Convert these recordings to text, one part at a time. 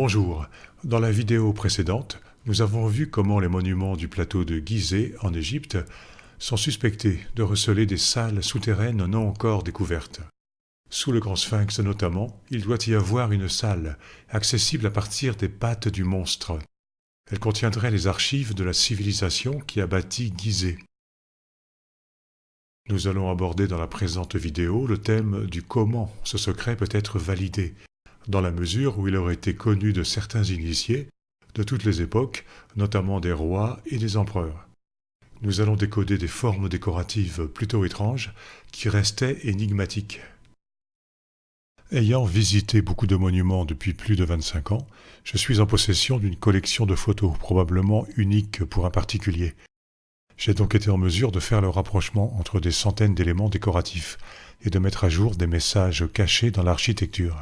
Bonjour, dans la vidéo précédente, nous avons vu comment les monuments du plateau de Gizeh, en Égypte, sont suspectés de receler des salles souterraines non encore découvertes. Sous le Grand Sphinx notamment, il doit y avoir une salle, accessible à partir des pattes du monstre. Elle contiendrait les archives de la civilisation qui a bâti Gizeh. Nous allons aborder dans la présente vidéo le thème du comment ce secret peut être validé, dans la mesure où il aurait été connu de certains initiés, de toutes les époques, notamment des rois et des empereurs. Nous allons décoder des formes décoratives plutôt étranges qui restaient énigmatiques. Ayant visité beaucoup de monuments depuis plus de 25 ans, je suis en possession d'une collection de photos probablement unique pour un particulier. J'ai donc été en mesure de faire le rapprochement entre des centaines d'éléments décoratifs et de mettre à jour des messages cachés dans l'architecture.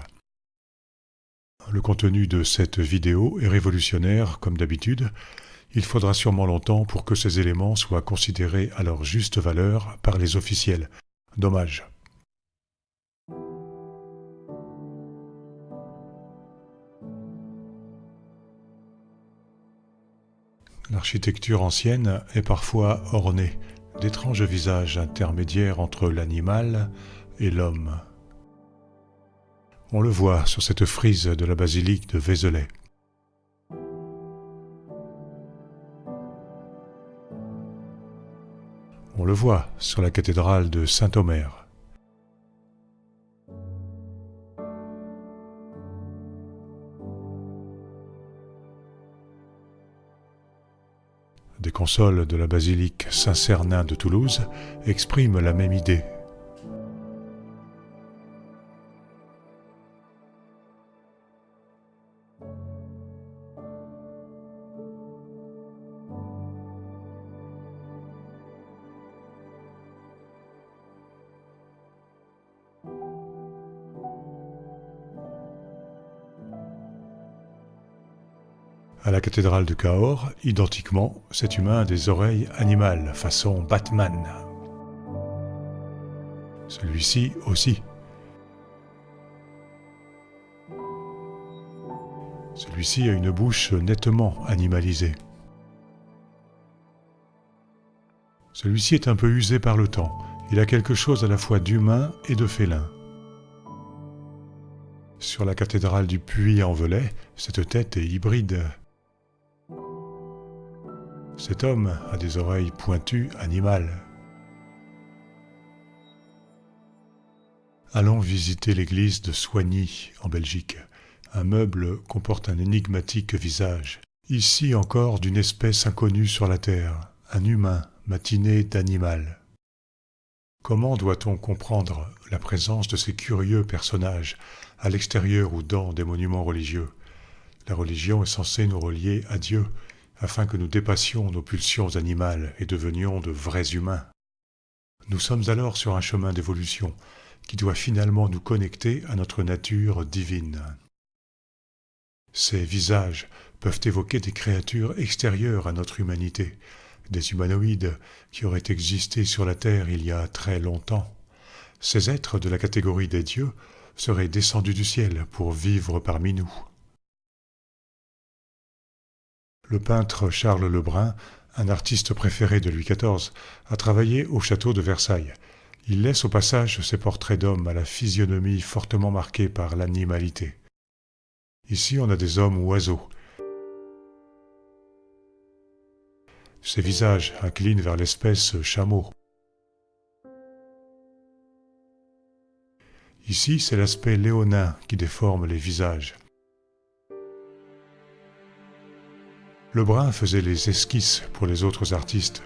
Le contenu de cette vidéo est révolutionnaire, comme d'habitude. Il faudra sûrement longtemps pour que ces éléments soient considérés à leur juste valeur par les officiels. Dommage. L'architecture ancienne est parfois ornée d'étranges visages intermédiaires entre l'animal et l'homme. On le voit sur cette frise de la basilique de Vézelay. On le voit sur la cathédrale de Saint-Omer. Des consoles de la basilique Saint-Cernin de Toulouse expriment la même idée. À la cathédrale de Cahors, identiquement, cet humain a des oreilles animales, façon Batman. Celui-ci aussi. Celui-ci a une bouche nettement animalisée. Celui-ci est un peu usé par le temps. Il a quelque chose à la fois d'humain et de félin. Sur la cathédrale du Puy-en-Velay, cette tête est hybride. Cet homme a des oreilles pointues animales. Allons visiter l'église de Soigny, en Belgique. Un meuble comporte un énigmatique visage. Ici encore d'une espèce inconnue sur la terre, un humain matiné d'animal. Comment doit-on comprendre la présence de ces curieux personnages, à l'extérieur ou dans des monuments religieux? La religion est censée nous relier à Dieu, afin que nous dépassions nos pulsions animales et devenions de vrais humains. Nous sommes alors sur un chemin d'évolution qui doit finalement nous connecter à notre nature divine. Ces visages peuvent évoquer des créatures extérieures à notre humanité, des humanoïdes qui auraient existé sur la terre il y a très longtemps. Ces êtres de la catégorie des dieux seraient descendus du ciel pour vivre parmi nous. Le peintre Charles Lebrun, un artiste préféré de Louis XIV, a travaillé au château de Versailles. Il laisse au passage ses portraits d'hommes à la physionomie fortement marquée par l'animalité. Ici, on a des hommes oiseaux. Ces visages inclinent vers l'espèce chameau. Ici, c'est l'aspect léonin qui déforme les visages. Lebrun faisait les esquisses pour les autres artistes,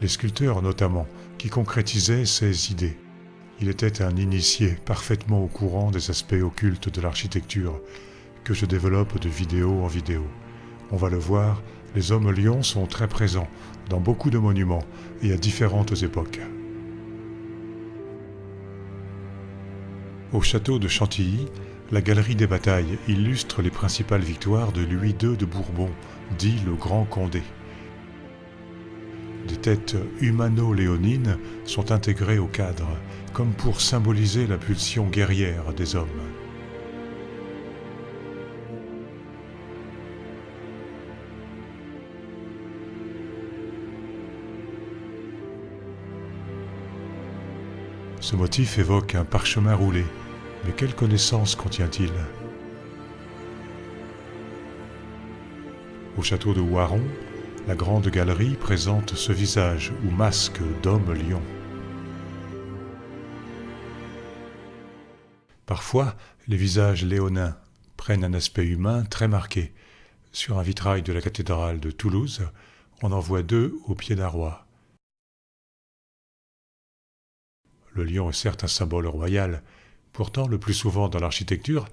les sculpteurs notamment, qui concrétisaient ses idées. Il était un initié parfaitement au courant des aspects occultes de l'architecture, que je développe de vidéo en vidéo. On va le voir, les hommes lions sont très présents dans beaucoup de monuments et à différentes époques. Au château de Chantilly, la galerie des batailles illustre les principales victoires de Louis II de Bourbon, dit le Grand Condé. Des têtes humano-léonines sont intégrées au cadre, comme pour symboliser la pulsion guerrière des hommes. Ce motif évoque un parchemin roulé, mais quelle connaissance contient-il? Au château de Waron, la grande galerie présente ce visage ou masque d'homme-lion. Parfois, les visages léonins prennent un aspect humain très marqué. Sur un vitrail de la cathédrale de Toulouse, on en voit deux au pied d'un roi. Le lion est certes un symbole royal, pourtant le plus souvent dans l'architecture,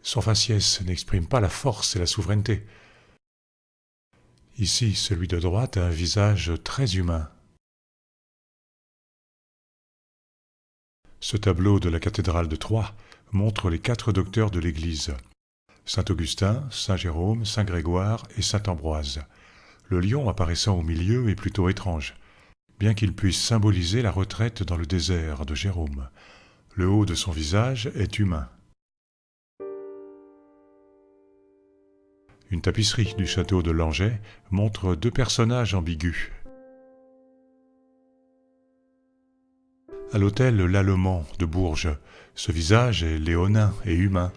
son faciès n'exprime pas la force et la souveraineté. Ici, celui de droite a un visage très humain. Ce tableau de la cathédrale de Troyes montre les 4 docteurs de l'Église: Saint Augustin, Saint Jérôme, Saint Grégoire et Saint Ambroise. Le lion apparaissant au milieu est plutôt étrange, bien qu'il puisse symboliser la retraite dans le désert de Jérôme. Le haut de son visage est humain. Une tapisserie du château de Langeais montre 2 personnages ambigus. À l'hôtel L'Allemand de Bourges, ce visage est léonin et humain.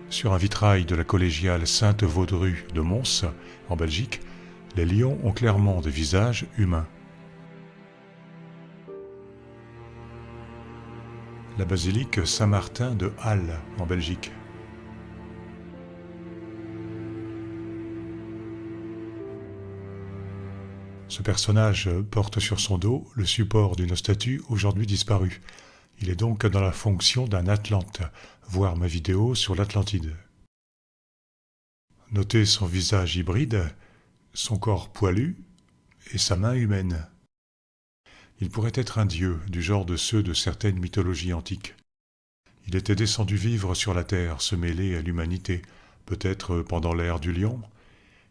Sur un vitrail de la collégiale Sainte-Vaudrue de Mons, en Belgique, les lions ont clairement des visages humains. La basilique Saint-Martin de Halle, en Belgique. Ce personnage porte sur son dos le support d'une statue aujourd'hui disparue. Il est donc dans la fonction d'un Atlante, voir ma vidéo sur l'Atlantide. Notez son visage hybride, son corps poilu et sa main humaine. Il pourrait être un dieu du genre de ceux de certaines mythologies antiques. Il était descendu vivre sur la terre, se mêler à l'humanité, peut-être pendant l'ère du lion.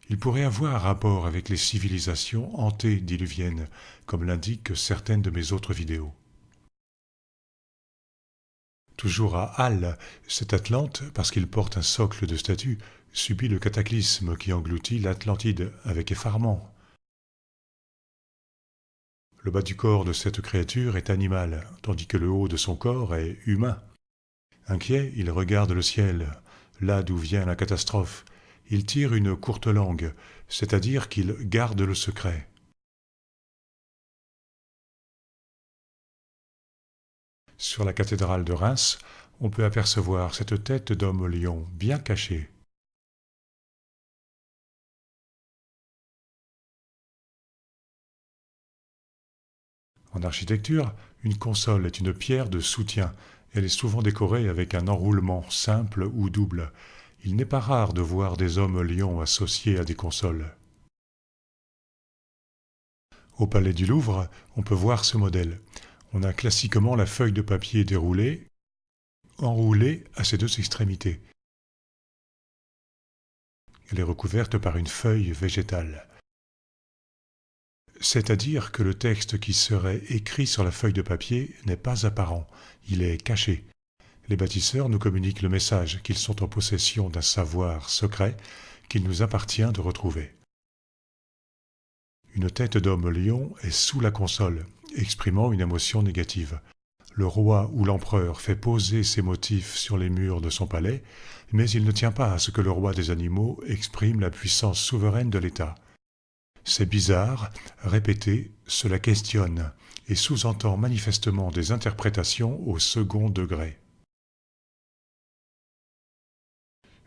Il pourrait avoir un rapport avec les civilisations antédiluviennes, comme l'indiquent certaines de mes autres vidéos. Toujours à Halle, cet Atlante, parce qu'il porte un socle de statue, subit le cataclysme qui engloutit l'Atlantide avec effarement. Le bas du corps de cette créature est animal, tandis que le haut de son corps est humain. Inquiet, il regarde le ciel, là d'où vient la catastrophe. Il tire une courte langue, c'est-à-dire qu'il garde le secret. Sur la cathédrale de Reims, on peut apercevoir cette tête d'homme-lion bien cachée. En architecture, une console est une pierre de soutien. Elle est souvent décorée avec un enroulement simple ou double. Il n'est pas rare de voir des hommes-lions associés à des consoles. Au Palais du Louvre, on peut voir ce modèle. On a classiquement la feuille de papier déroulée, enroulée à ses 2 extrémités. Elle est recouverte par une feuille végétale. C'est-à-dire que le texte qui serait écrit sur la feuille de papier n'est pas apparent, il est caché. Les bâtisseurs nous communiquent le message qu'ils sont en possession d'un savoir secret qu'il nous appartient de retrouver. Une tête d'homme-lion est sous la console, exprimant une émotion négative. Le roi ou l'empereur fait poser ses motifs sur les murs de son palais, mais il ne tient pas à ce que le roi des animaux exprime la puissance souveraine de l'État. C'est bizarre, répété, cela questionne et sous-entend manifestement des interprétations au second degré.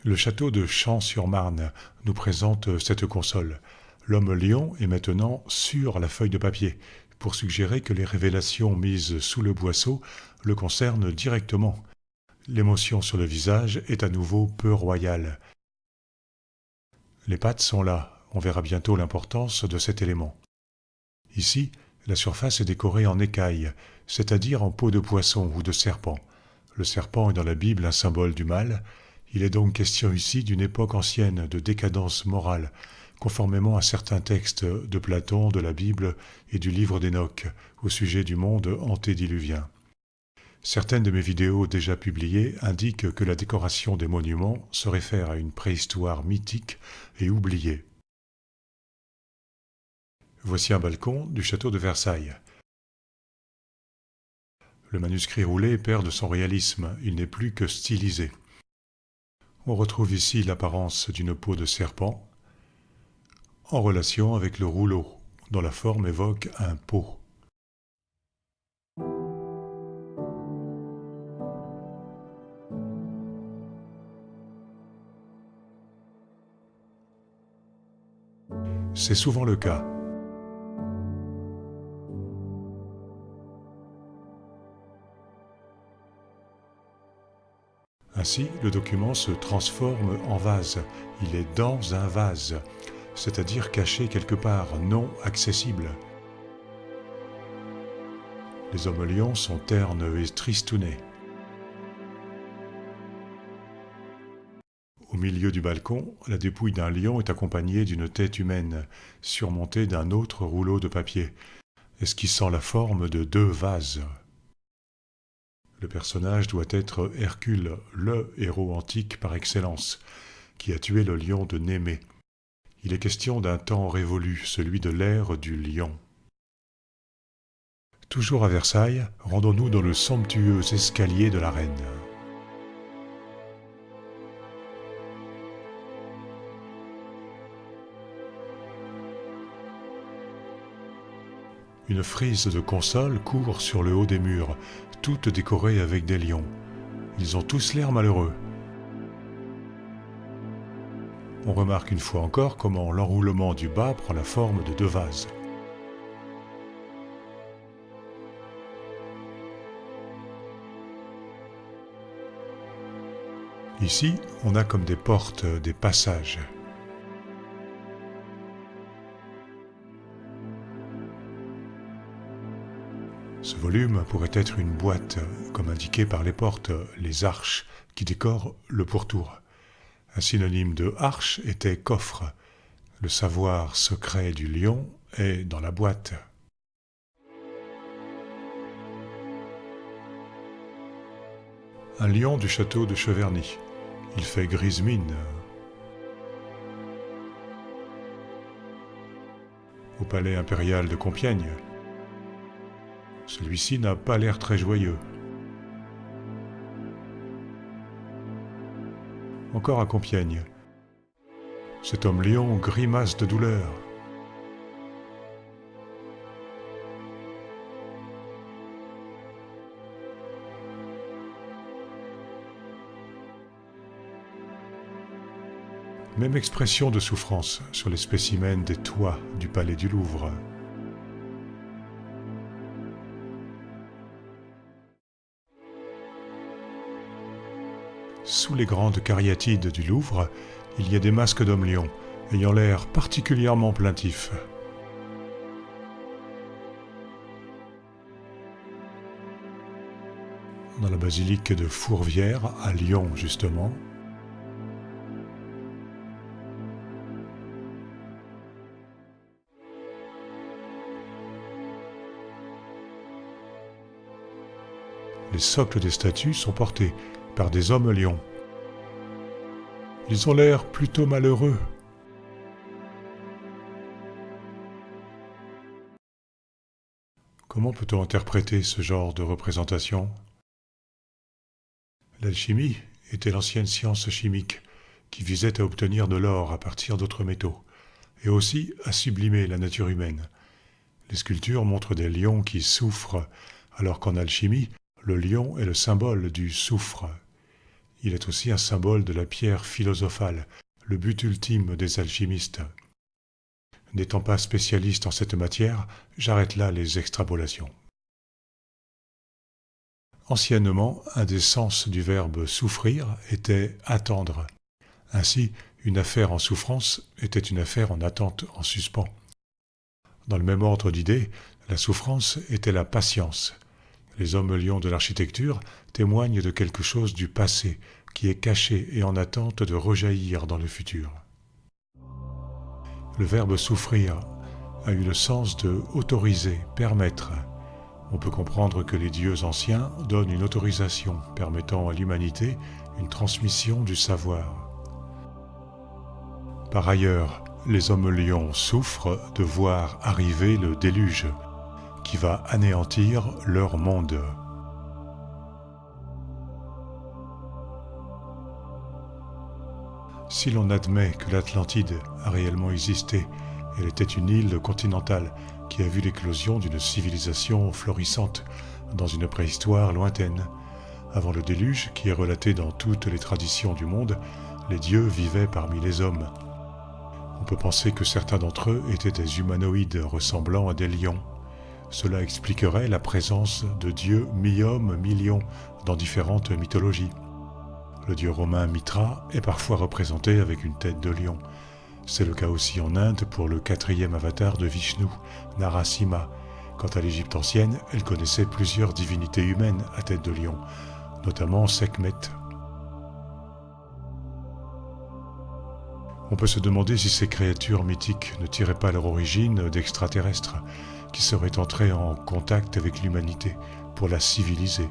Le château de Champs-sur-Marne nous présente cette console. L'homme-lion est maintenant sur la feuille de papier, pour suggérer que les révélations mises sous le boisseau le concernent directement. L'émotion sur le visage est à nouveau peu royale. Les pattes sont là. On verra bientôt l'importance de cet élément. Ici, la surface est décorée en écaille, c'est-à-dire en peau de poisson ou de serpent. Le serpent est dans la Bible un symbole du mal. Il est donc question ici d'une époque ancienne de décadence morale, conformément à certains textes de Platon, de la Bible et du livre d'Enoch au sujet du monde antédiluvien. Certaines de mes vidéos déjà publiées indiquent que la décoration des monuments se réfère à une préhistoire mythique et oubliée. Voici un balcon du château de Versailles. Le manuscrit roulé perd de son réalisme, il n'est plus que stylisé. On retrouve ici l'apparence d'une peau de serpent, en relation avec le rouleau, dont la forme évoque un pot. C'est souvent le cas. Ainsi, le document se transforme en vase. Il est dans un vase, c'est-à-dire caché quelque part, non accessible. Les hommes lions sont ternes et tristounets. Au milieu du balcon, la dépouille d'un lion est accompagnée d'une tête humaine, surmontée d'un autre rouleau de papier, esquissant la forme de 2 vases. Le personnage doit être Hercule, le héros antique par excellence, qui a tué le lion de Némée. Il est question d'un temps révolu, celui de l'ère du lion. Toujours à Versailles, rendons-nous dans le somptueux escalier de la reine. Une frise de console court sur le haut des murs, toutes décorées avec des lions. Ils ont tous l'air malheureux. On remarque une fois encore comment l'enroulement du bas prend la forme de 2 vases. Ici, on a comme des portes, des passages. Ce volume pourrait être une boîte, comme indiqué par les portes, les arches, qui décorent le pourtour. Un synonyme de arche était coffre. Le savoir secret du lion est dans la boîte. Un lion du château de Cheverny. Il fait grise mine. Au palais impérial de Compiègne. Celui-ci n'a pas l'air très joyeux. Encore à Compiègne. Cet homme lion grimace de douleur. Même expression de souffrance sur les spécimens des toits du palais du Louvre. Sous les grandes cariatides du Louvre, il y a des masques d'hommes-lions, ayant l'air particulièrement plaintifs. Dans la basilique de Fourvière, à Lyon justement, les socles des statues sont portés par des hommes lions. Ils ont l'air plutôt malheureux. Comment peut-on interpréter ce genre de représentation ? L'alchimie était l'ancienne science chimique qui visait à obtenir de l'or à partir d'autres métaux, et aussi à sublimer la nature humaine. Les sculptures montrent des lions qui souffrent, alors qu'en alchimie, le lion est le symbole du soufre. Il est aussi un symbole de la pierre philosophale, le but ultime des alchimistes. N'étant pas spécialiste en cette matière, j'arrête là les extrapolations. Anciennement, un des sens du verbe souffrir était attendre. Ainsi, une affaire en souffrance était une affaire en attente, en suspens. Dans le même ordre d'idées, la souffrance était la patience. Les hommes lions de l'architecture témoignent de quelque chose du passé qui est caché et en attente de rejaillir dans le futur. Le verbe souffrir a eu le sens de autoriser, permettre. On peut comprendre que les dieux anciens donnent une autorisation permettant à l'humanité une transmission du savoir. Par ailleurs, Les hommes lions souffrent de voir arriver le déluge, qui va anéantir leur monde. Si l'on admet que l'Atlantide a réellement existé, elle était une île continentale qui a vu l'éclosion d'une civilisation florissante dans une préhistoire lointaine. Avant le déluge, qui est relaté dans toutes les traditions du monde, les dieux vivaient parmi les hommes. On peut penser que certains d'entre eux étaient des humanoïdes ressemblant à des lions. Cela expliquerait la présence de dieux mi-hommes, mi-lions dans différentes mythologies. Le dieu romain Mitra est parfois représenté avec une tête de lion. C'est le cas aussi en Inde pour le 4e avatar de Vishnu, Narasimha. Quant à l'Égypte ancienne, elle connaissait plusieurs divinités humaines à tête de lion, notamment Sekhmet. On peut se demander si ces créatures mythiques ne tiraient pas leur origine d'extraterrestres, qui seraient entrés en contact avec l'humanité pour la civiliser.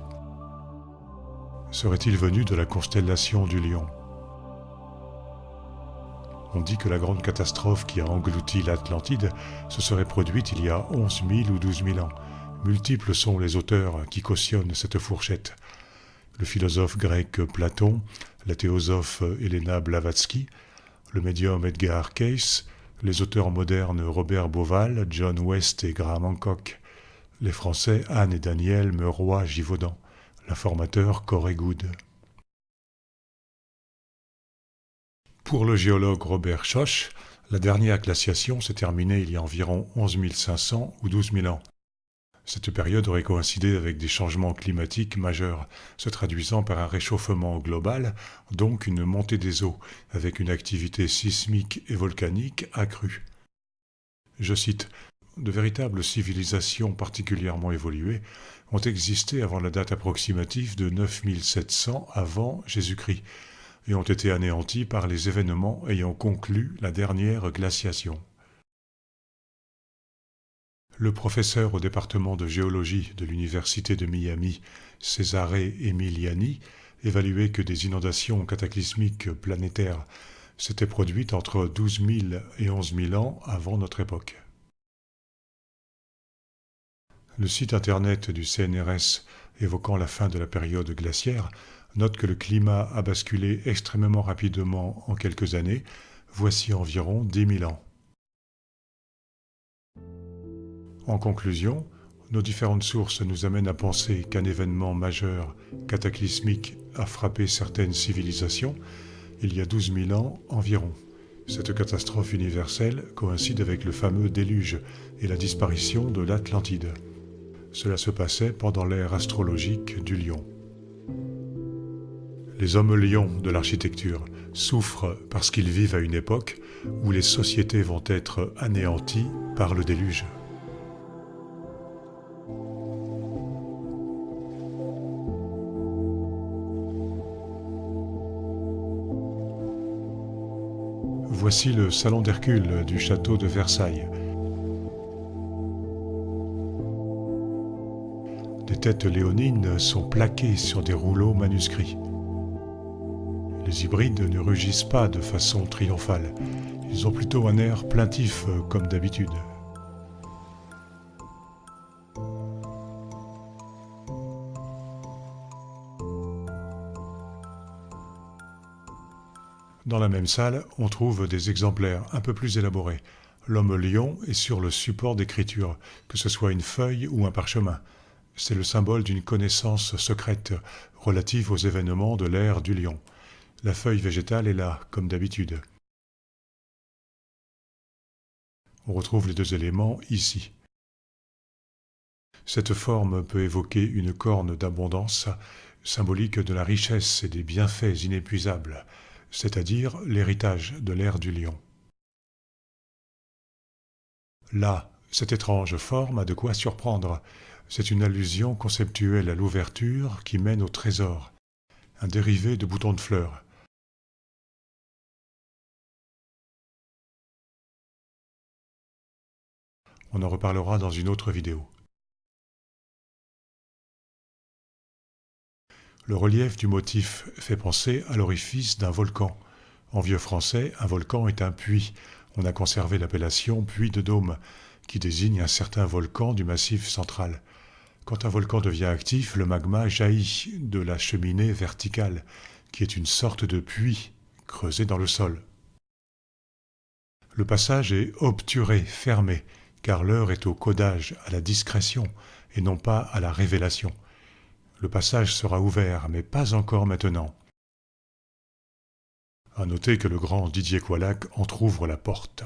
Serait-il venu de la constellation du Lion? On dit que la grande catastrophe qui a englouti l'Atlantide se serait produite il y a 11 000 ou 12 000 ans. Multiples sont les auteurs qui cautionnent cette fourchette. Le philosophe grec Platon, la théosophe Helena Blavatsky, le médium Edgar Cayce, les auteurs modernes Robert Bauval, John West et Graham Hancock, les Français Anne et Daniel Meuroy-Givaudan, l'informateur Corey Goode. Pour le géologue Robert Schoch, la dernière glaciation s'est terminée il y a environ 11 500 ou 12 000 ans. Cette période aurait coïncidé avec des changements climatiques majeurs, se traduisant par un réchauffement global, donc une montée des eaux, avec une activité sismique et volcanique accrue. Je cite, « De véritables civilisations particulièrement évoluées ont existé avant la date approximative de 9700 avant Jésus-Christ et ont été anéanties par les événements ayant conclu la dernière glaciation. » Le professeur au département de géologie de l'université de Miami, Cesare Emiliani, évaluait que des inondations cataclysmiques planétaires s'étaient produites entre 12 000 et 11 000 ans avant notre époque. Le site internet du CNRS, évoquant la fin de la période glaciaire, note que le climat a basculé extrêmement rapidement en quelques années, voici environ 10 000 ans. En conclusion, nos différentes sources nous amènent à penser qu'un événement majeur, cataclysmique, a frappé certaines civilisations il y a 12 000 ans environ. Cette catastrophe universelle coïncide avec le fameux déluge et la disparition de l'Atlantide. Cela se passait pendant l'ère astrologique du Lion. Les hommes lions de l'architecture souffrent parce qu'ils vivent à une époque où les sociétés vont être anéanties par le déluge. Voici le salon d'Hercule du château de Versailles. Des têtes léonines sont plaquées sur des rouleaux manuscrits. Les hybrides ne rugissent pas de façon triomphale. Ils ont plutôt un air plaintif comme d'habitude. Dans la même salle, on trouve des exemplaires un peu plus élaborés. L'homme lion est sur le support d'écriture, que ce soit une feuille ou un parchemin. C'est le symbole d'une connaissance secrète relative aux événements de l'ère du lion. La feuille végétale est là, comme d'habitude. On retrouve les deux éléments ici. Cette forme peut évoquer une corne d'abondance, symbolique de la richesse et des bienfaits inépuisables, c'est-à-dire l'héritage de l'ère du lion. Là, cette étrange forme a de quoi surprendre. C'est une allusion conceptuelle à l'ouverture qui mène au trésor, un dérivé de bouton de fleurs. On en reparlera dans une autre vidéo. Le relief du motif fait penser à l'orifice d'un volcan. En vieux français, un volcan est un puits, On a conservé l'appellation puits de Dôme, qui désigne un certain volcan du Massif central. Quand un volcan devient actif, le magma jaillit de la cheminée verticale, qui est une sorte de puits creusé dans le sol. Le passage est obturé, fermé, car l'heure est au codage, à la discrétion, et non pas à la révélation. Le passage sera ouvert, mais pas encore maintenant. À noter que le grand Didier Coillac entr'ouvre la porte.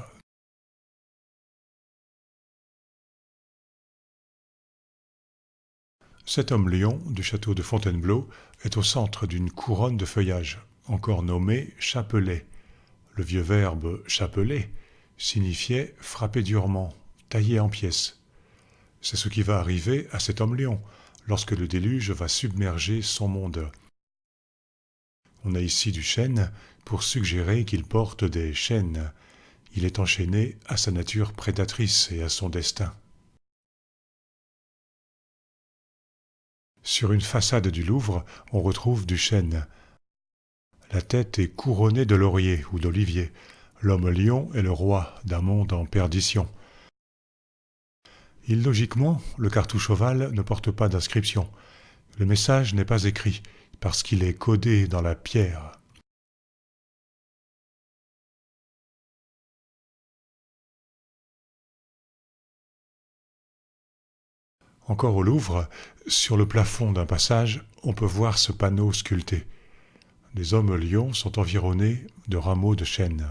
Cet homme-lion du château de Fontainebleau est au centre d'une couronne de feuillage, encore nommée chapelet. Le vieux verbe chapeler signifiait frapper durement, tailler en pièces. C'est ce qui va arriver à cet homme-lion lorsque le déluge va submerger son monde. On a ici du chêne pour suggérer qu'il porte des chaînes. Il est enchaîné à sa nature prédatrice et à son destin. Sur une façade du Louvre, on retrouve du chêne. La tête est couronnée de laurier ou d'olivier. L'homme-lion est le roi d'un monde en perdition. Illogiquement, le cartouche ovale ne porte pas d'inscription. Le message n'est pas écrit, parce qu'il est codé dans la pierre. Encore au Louvre, sur le plafond d'un passage, on peut voir ce panneau sculpté. Les hommes-lions sont environnés de rameaux de chêne.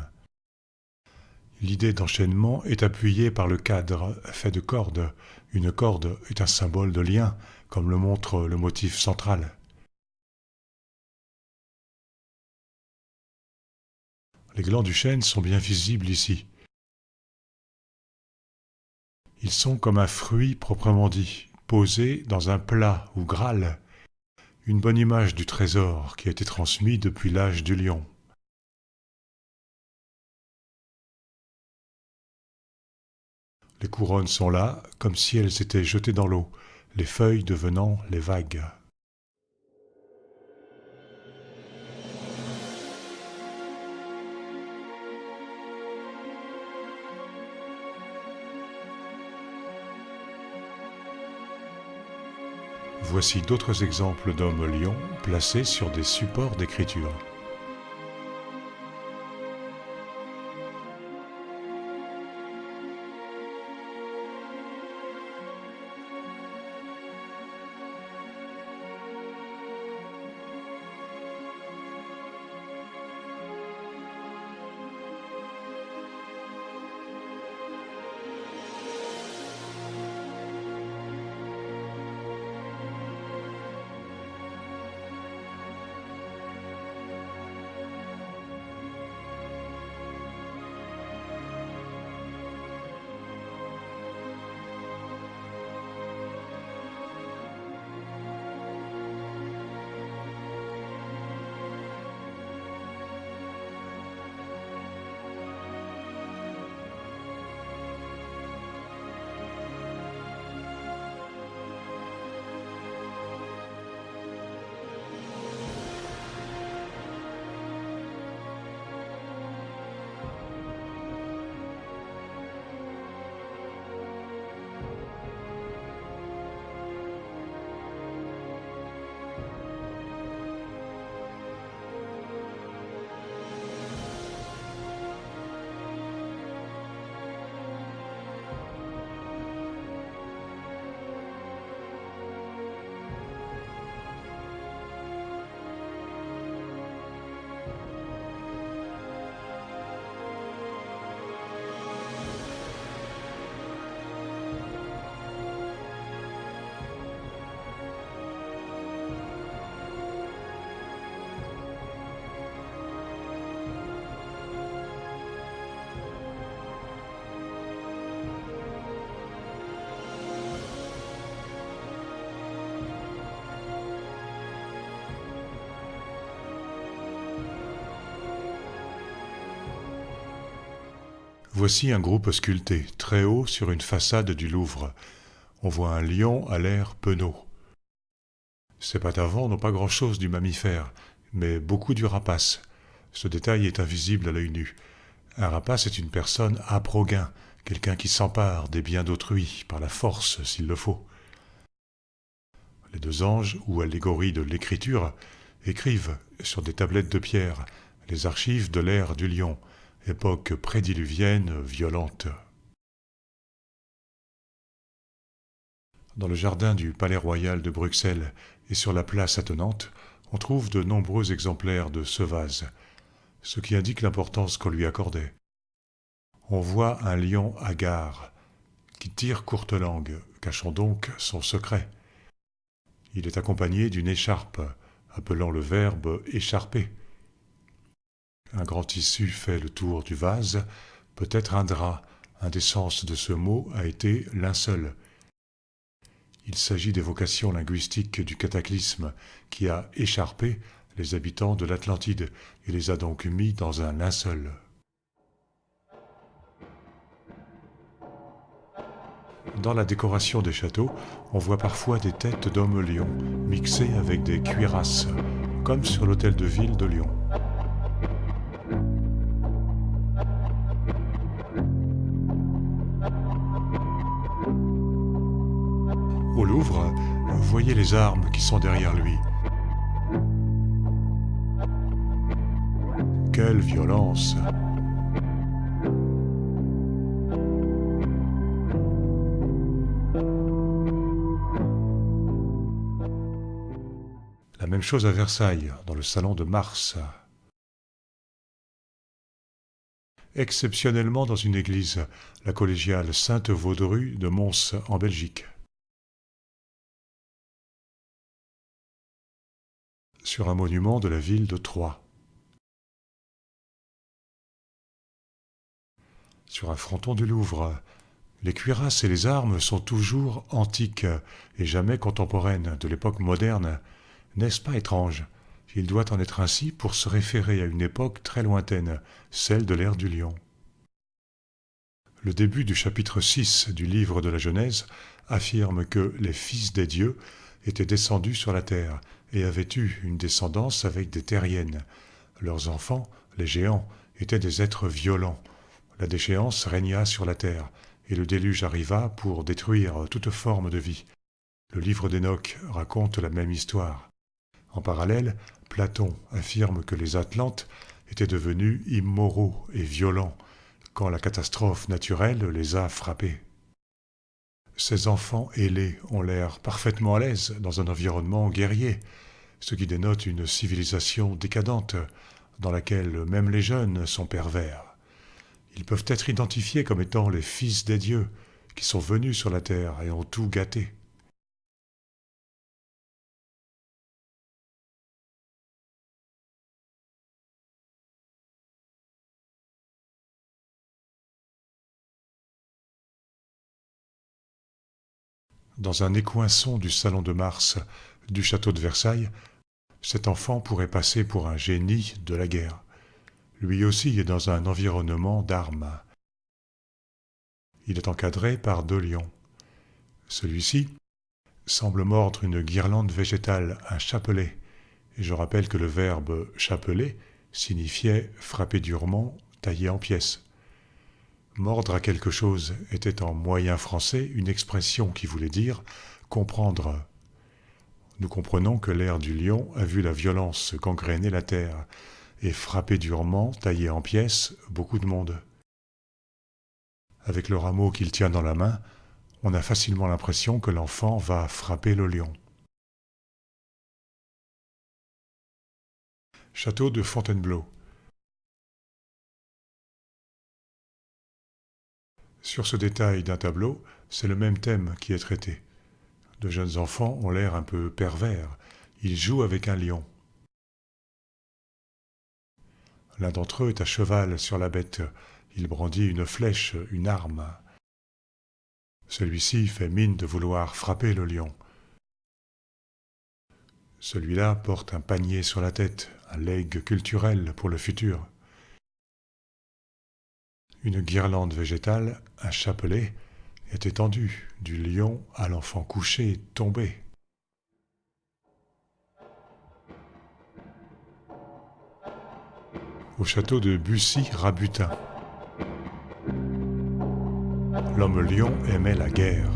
L'idée d'enchaînement est appuyée par le cadre fait de cordes. Une corde est un symbole de lien, comme le montre le motif central. Les glands du chêne sont bien visibles ici. Ils sont comme un fruit proprement dit, posé dans un plat ou graal, une bonne image du trésor qui a été transmis depuis l'âge du lion. Les couronnes sont là, comme si elles étaient jetées dans l'eau, les feuilles devenant les vagues. Voici d'autres exemples d'hommes-lions placés sur des supports d'écriture. Voici un groupe sculpté, très haut sur une façade du Louvre. On voit un lion à l'air penaud. Ses pattes avant n'ont pas grand-chose du mammifère, mais beaucoup du rapace. Ce détail est invisible à l'œil nu. Un rapace est une personne âpre au gain, quelqu'un qui s'empare des biens d'autrui, par la force s'il le faut. Les deux anges, ou allégories de l'écriture, écrivent sur des tablettes de pierre les archives de l'ère du lion, époque prédiluvienne violente. Dans le jardin du Palais Royal de Bruxelles et sur la place attenante, on trouve de nombreux exemplaires de ce vase, ce qui indique l'importance qu'on lui accordait. On voit un lion hagard qui tire courte langue, cachant donc son secret. Il est accompagné d'une écharpe, appelant le verbe écharper. Un grand tissu fait le tour du vase, peut-être un drap. Un des sens de ce mot a été linceul. Il s'agit d'évocations linguistiques du cataclysme qui a écharpé les habitants de l'Atlantide et les a donc mis dans un linceul. Dans la décoration des châteaux, on voit parfois des têtes d'hommes-lions mixées avec des cuirasses, comme sur l'hôtel de ville de Lyon. Au Louvre, voyez les armes qui sont derrière lui. Quelle violence! La même chose à Versailles, dans le salon de Mars. Exceptionnellement dans une église, la collégiale Sainte-Vaudrue de Mons en Belgique. Sur un monument de la ville de Troyes. Sur un fronton du Louvre, les cuirasses et les armes sont toujours antiques et jamais contemporaines de l'époque moderne. N'est-ce pas étrange? Il doit en être ainsi pour se référer à une époque très lointaine, celle de l'ère du lion. Le début du chapitre 6 du livre de la Genèse affirme que les fils des dieux étaient descendus sur la terre et avaient eu une descendance avec des terriennes. Leurs enfants, les géants, étaient des êtres violents. La déchéance régna sur la terre, et le déluge arriva pour détruire toute forme de vie. Le livre d'Enoch raconte la même histoire. En parallèle, Platon affirme que les Atlantes étaient devenus immoraux et violents quand la catastrophe naturelle les a frappés. Ces enfants ailés ont l'air parfaitement à l'aise dans un environnement guerrier, ce qui dénote une civilisation décadente dans laquelle même les jeunes sont pervers. Ils peuvent être identifiés comme étant les fils des dieux qui sont venus sur la terre et ont tout gâté. Dans un écoinçon du salon de Mars du château de Versailles, cet enfant pourrait passer pour un génie de la guerre. Lui aussi est dans un environnement d'armes. Il est encadré par 2 lions. Celui-ci semble mordre une guirlande végétale, un chapelet, et je rappelle que le verbe chapeler signifiait frapper durement, tailler en pièces. Mordre à quelque chose était en moyen français une expression qui voulait dire comprendre. Nous comprenons que l'ère du lion a vu la violence gangréner la terre et frapper durement, tailler en pièces beaucoup de monde. Avec le rameau qu'il tient dans la main, on a facilement l'impression que l'enfant va frapper le lion. Château de Fontainebleau. Sur ce détail d'un tableau, c'est le même thème qui est traité. De jeunes enfants ont l'air un peu pervers. Ils jouent avec un lion. L'un d'entre eux est à cheval sur la bête. Il brandit une flèche, une arme. Celui-ci fait mine de vouloir frapper le lion. Celui-là porte un panier sur la tête, un legs culturel pour le futur. Une guirlande végétale, un chapelet, est étendu du lion à l'enfant couché, tombé. Au château de Bussy-Rabutin. l'homme lion aimait la guerre.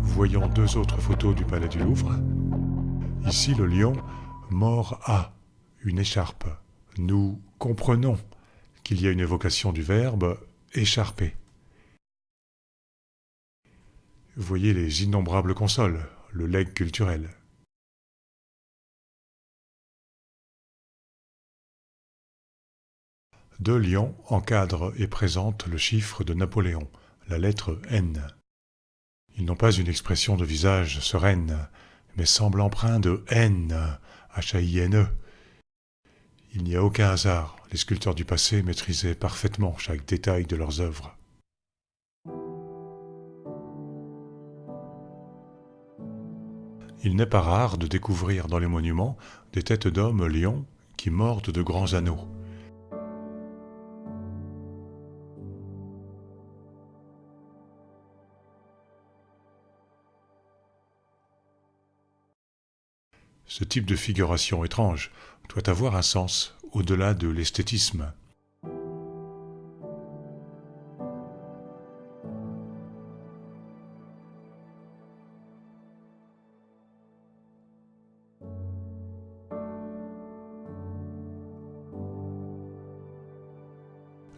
Voyons deux autres photos du palais du Louvre. Ici, le lion mord à une écharpe. Nous comprenons qu'il y a une évocation du verbe écharper. Voyez les innombrables consoles, le legs culturel. Deux lions encadrent et présentent le chiffre de Napoléon, la lettre N. Ils n'ont pas une expression de visage sereine, mais semblent empreints de haine, H-A-I-N-E. Il n'y a aucun hasard, les sculpteurs du passé maîtrisaient parfaitement chaque détail de leurs œuvres. Il n'est pas rare de découvrir dans les monuments des têtes d'hommes lions qui mordent de grands anneaux. Ce type de figuration étrange doit avoir un sens au-delà de l'esthétisme.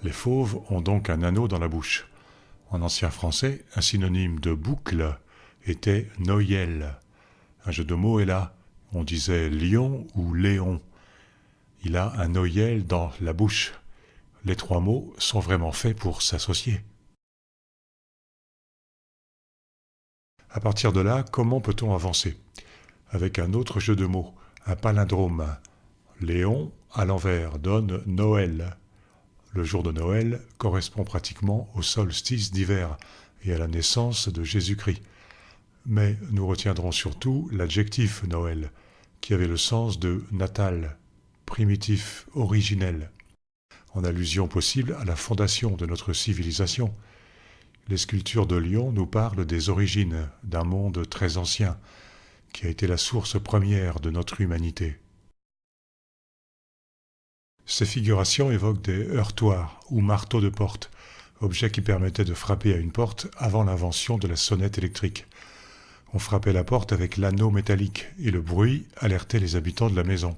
Les fauves ont donc un anneau dans la bouche. En ancien français, un synonyme de boucle était noyelle. Un jeu de mots est là. On disait lion ou léon. Il a un noyel dans la bouche. Les trois mots sont vraiment faits pour s'associer. À partir de là, comment peut-on avancer? Avec un autre jeu de mots, un palindrome. Léon, à l'envers, donne Noël. Le jour de Noël correspond pratiquement au solstice d'hiver et à la naissance de Jésus-Christ. Mais nous retiendrons surtout l'adjectif Noël, qui avait le sens de natal, primitif, originel, en allusion possible à la fondation de notre civilisation. Les sculptures de lions nous parlent des origines d'un monde très ancien, qui a été la source première de notre humanité. Ces figurations évoquent des heurtoirs ou marteaux de porte, objets qui permettaient de frapper à une porte avant l'invention de la sonnette électrique. On frappait la porte avec l'anneau métallique et le bruit alertait les habitants de la maison.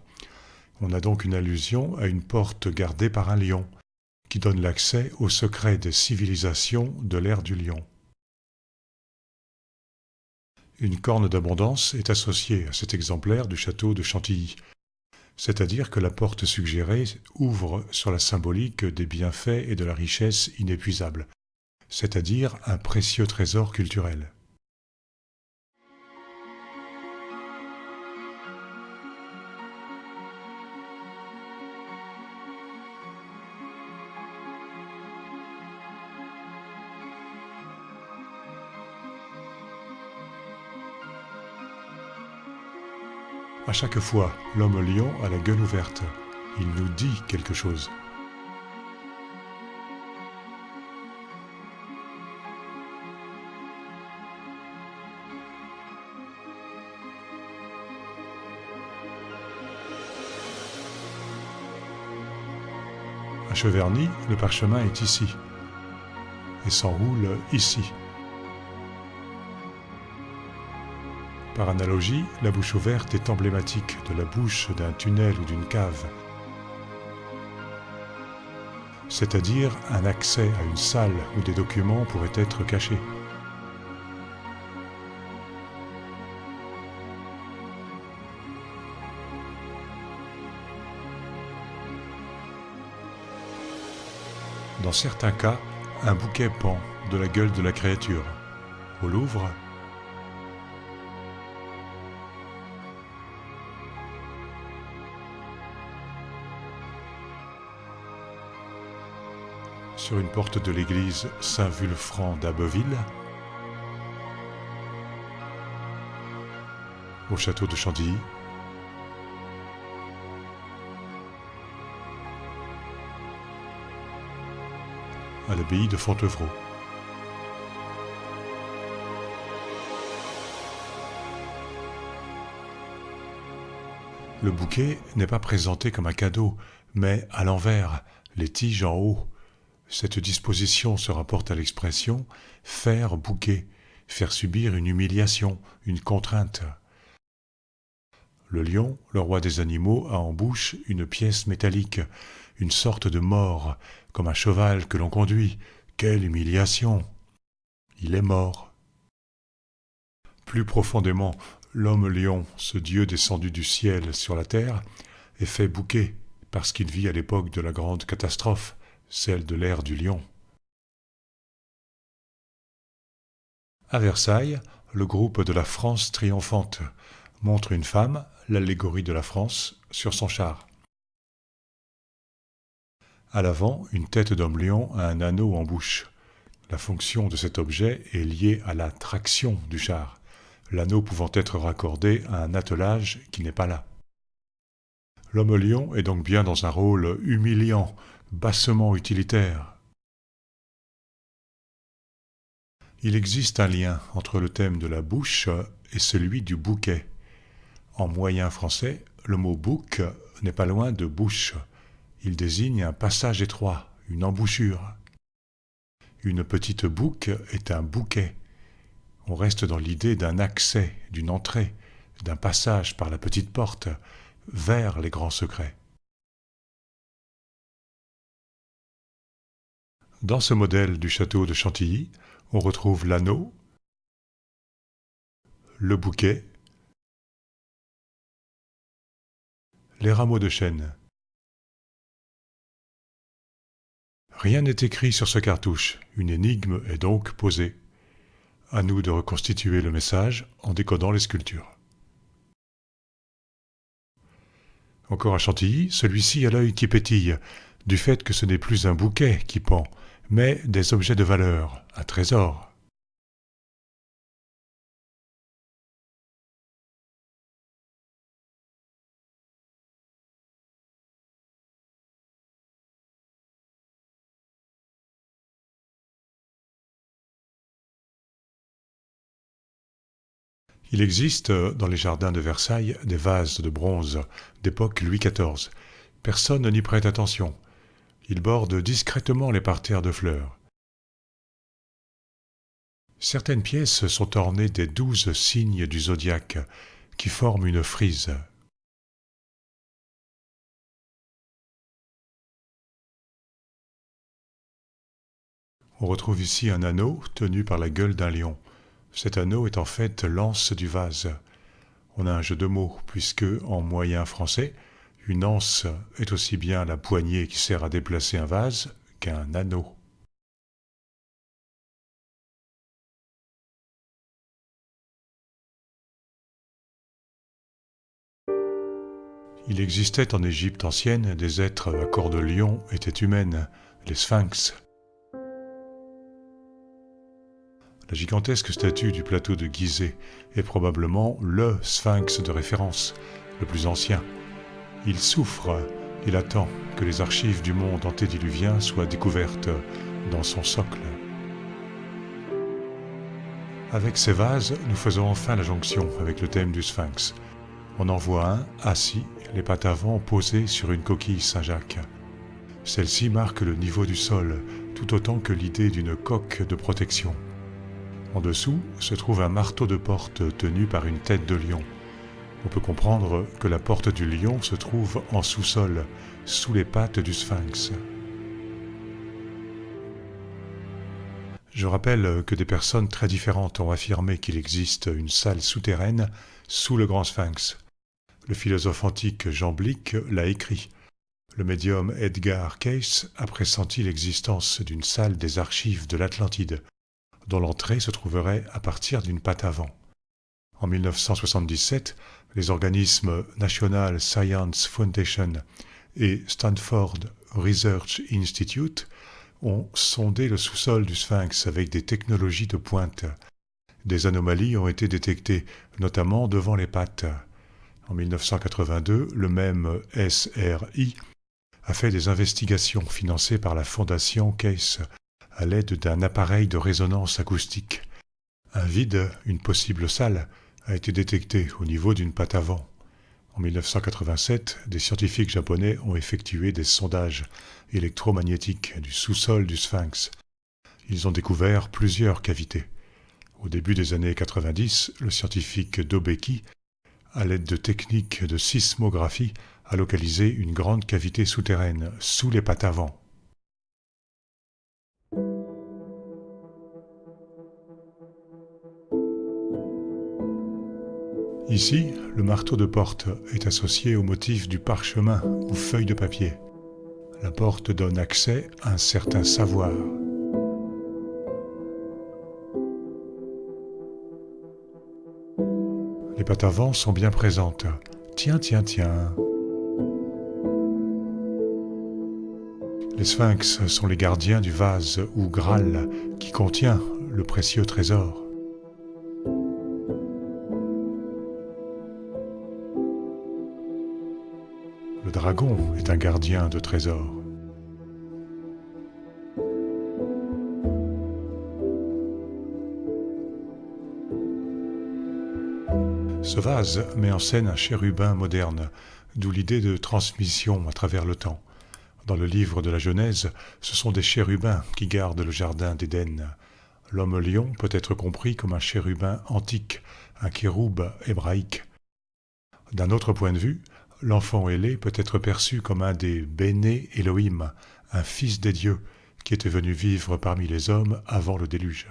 On a donc une allusion à une porte gardée par un lion, qui donne l'accès aux secrets des civilisations de l'ère du lion. Une corne d'abondance est associée à cet exemplaire du château de Chantilly, c'est-à-dire que la porte suggérée ouvre sur la symbolique des bienfaits et de la richesse inépuisable, c'est-à-dire un précieux trésor culturel. À chaque fois, l'homme lion a la gueule ouverte. Il nous dit quelque chose. À Cheverny, le parchemin est ici et s'enroule ici. Par analogie, la bouche ouverte est emblématique de la bouche d'un tunnel ou d'une cave, c'est-à-dire un accès à une salle où des documents pourraient être cachés. Dans certains cas, un bouquet pend de la gueule de la créature. Au Louvre, sur une porte de l'église Saint-Vulfran d'Abbeville, au château de Chantilly, à l'abbaye de Fontevraud. Le bouquet n'est pas présenté comme un cadeau, mais à l'envers, les tiges en haut. Cette disposition se rapporte à l'expression « faire bouquer », faire subir une humiliation, une contrainte. Le lion, le roi des animaux, a en bouche une pièce métallique, une sorte de mort, comme un cheval que l'on conduit. Quelle humiliation! Il est mort. Plus profondément, l'homme-lion, ce dieu descendu du ciel sur la terre, est fait bouquer parce qu'il vit à l'époque de la grande catastrophe, celle de l'ère du lion. À Versailles, le groupe de la France triomphante montre une femme, l'allégorie de la France, sur son char. À l'avant, une tête d'homme-lion a un anneau en bouche. La fonction de cet objet est liée à la traction du char, l'anneau pouvant être raccordé à un attelage qui n'est pas là. L'homme-lion est donc bien dans un rôle humiliant, bassement utilitaire. Il existe un lien entre le thème de la bouche et celui du bouquet. En moyen français, le mot bouc n'est pas loin de bouche. Il désigne un passage étroit, une embouchure. Une petite bouque est un bouquet. On reste dans l'idée d'un accès, d'une entrée, d'un passage par la petite porte vers les grands secrets. Dans ce modèle du château de Chantilly, on retrouve l'anneau, le bouquet, les rameaux de chêne. Rien n'est écrit sur ce cartouche, une énigme est donc posée. À nous de reconstituer le message en décodant les sculptures. Encore à Chantilly, celui-ci a l'œil qui pétille, du fait que ce n'est plus un bouquet qui pend, mais des objets de valeur, un trésor. Il existe dans les jardins de Versailles des vases de bronze d'époque Louis XIV. Personne n'y prête attention. Ils bordent discrètement les parterres de fleurs. Certaines pièces sont ornées des 12 signes du zodiaque qui forment une frise. On retrouve ici un anneau tenu par la gueule d'un lion. Cet anneau est en fait l'anse du vase. On a un jeu de mots, puisque, en moyen français, une anse est aussi bien la poignée qui sert à déplacer un vase qu'un anneau. Il existait en Égypte ancienne des êtres à corps de lion étaient humaines, les sphinx. La gigantesque statue du plateau de Gizeh est probablement le sphinx de référence, le plus ancien. Il souffre, il attend que les archives du monde antédiluvien soient découvertes dans son socle. Avec ces vases, nous faisons enfin la jonction avec le thème du sphinx. On en voit un assis, les pattes avant posées sur une coquille Saint-Jacques. Celle-ci marque le niveau du sol, tout autant que l'idée d'une coque de protection. En dessous se trouve un marteau de porte tenu par une tête de lion. On peut comprendre que la porte du lion se trouve en sous-sol, sous les pattes du sphinx. Je rappelle que des personnes très différentes ont affirmé qu'il existe une salle souterraine sous le grand sphinx. Le philosophe antique Jean Blic l'a écrit. Le médium Edgar Cayce a pressenti l'existence d'une salle des archives de l'Atlantide, dont l'entrée se trouverait à partir d'une patte avant. En 1977, les organismes National Science Foundation et Stanford Research Institute ont sondé le sous-sol du sphinx avec des technologies de pointe. Des anomalies ont été détectées, notamment devant les pattes. En 1982, le même SRI a fait des investigations financées par la Fondation Cayce à l'aide d'un appareil de résonance acoustique. Un vide, une possible salle, a été détecté au niveau d'une patte avant. En 1987, des scientifiques japonais ont effectué des sondages électromagnétiques du sous-sol du Sphinx. Ils ont découvert plusieurs cavités. Au début des années 90, le scientifique Dobeki, à l'aide de techniques de sismographie, a localisé une grande cavité souterraine sous les pattes avant. Ici, le marteau de porte est associé au motif du parchemin ou feuille de papier. La porte donne accès à un certain savoir. Les pattes avant sont bien présentes. Tiens, tiens, tiens. Les sphinx sont les gardiens du vase ou Graal qui contient le précieux trésor. Le dragon est un gardien de trésors. Ce vase met en scène un chérubin moderne, d'où l'idée de transmission à travers le temps. Dans le livre de la Genèse, ce sont des chérubins qui gardent le jardin d'Éden. L'homme-lion peut être compris comme un chérubin antique, un kéroub hébraïque. D'un autre point de vue, l'enfant ailé peut être perçu comme un des Béné Elohim, un fils des dieux, qui était venu vivre parmi les hommes avant le déluge.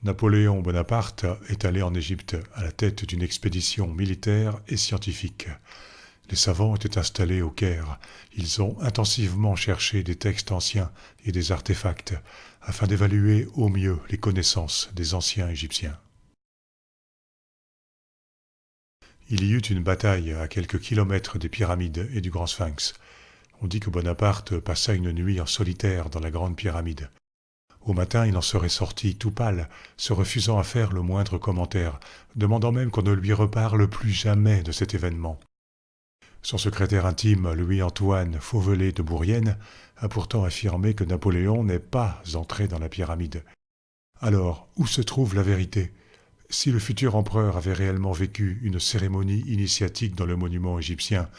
Napoléon Bonaparte est allé en Égypte à la tête d'une expédition militaire et scientifique. Les savants étaient installés au Caire. Ils ont intensivement cherché des textes anciens et des artefacts afin d'évaluer au mieux les connaissances des anciens Égyptiens. Il y eut une bataille à quelques kilomètres des pyramides et du Grand Sphinx. On dit que Bonaparte passa une nuit en solitaire dans la Grande Pyramide. Au matin, il en serait sorti tout pâle, se refusant à faire le moindre commentaire, demandant même qu'on ne lui reparle plus jamais de cet événement. Son secrétaire intime, Louis-Antoine Fauvelet de Bourrienne, a pourtant affirmé que Napoléon n'est pas entré dans la pyramide. Alors, où se trouve la vérité ? Si le futur empereur avait réellement vécu une cérémonie initiatique dans le monument égyptien,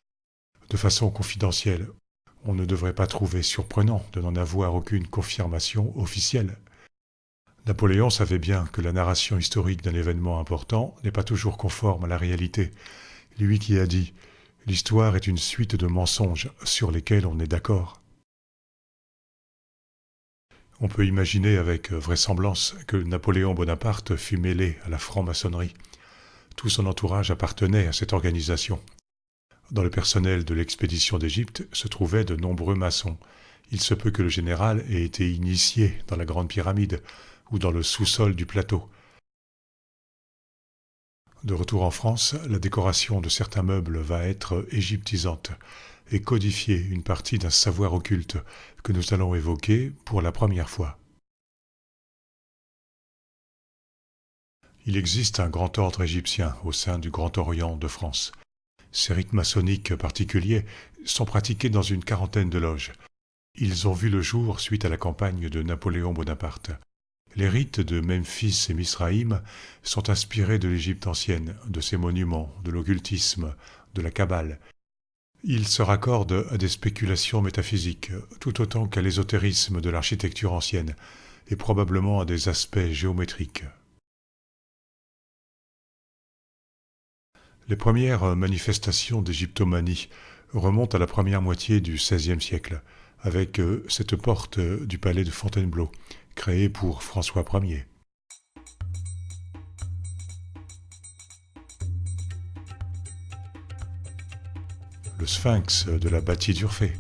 de façon confidentielle, on ne devrait pas trouver surprenant de n'en avoir aucune confirmation officielle. Napoléon savait bien que la narration historique d'un événement important n'est pas toujours conforme à la réalité. Lui qui a dit « L'histoire est une suite de mensonges sur lesquels on est d'accord ». On peut imaginer avec vraisemblance que Napoléon Bonaparte fut mêlé à la franc-maçonnerie. Tout son entourage appartenait à cette organisation. Dans le personnel de l'expédition d'Égypte se trouvaient de nombreux maçons. Il se peut que le général ait été initié dans la Grande Pyramide ou dans le sous-sol du plateau. De retour en France, la décoration de certains meubles va être égyptisante et codifier une partie d'un savoir occulte que nous allons évoquer pour la première fois. Il existe un grand ordre égyptien au sein du Grand Orient de France. Ces rites maçonniques particuliers sont pratiqués dans une quarantaine de loges. Ils ont vu le jour suite à la campagne de Napoléon Bonaparte. Les rites de Memphis et Misraïm sont inspirés de l'Égypte ancienne, de ses monuments, de l'occultisme, de la Kabbale. Ils se raccordent à des spéculations métaphysiques, tout autant qu'à l'ésotérisme de l'architecture ancienne, et probablement à des aspects géométriques. Les premières manifestations d'égyptomanie remontent à la première moitié du XVIe siècle, avec cette porte du palais de Fontainebleau, créée pour François Ier. Le sphinx de la bâtie d'Urfé.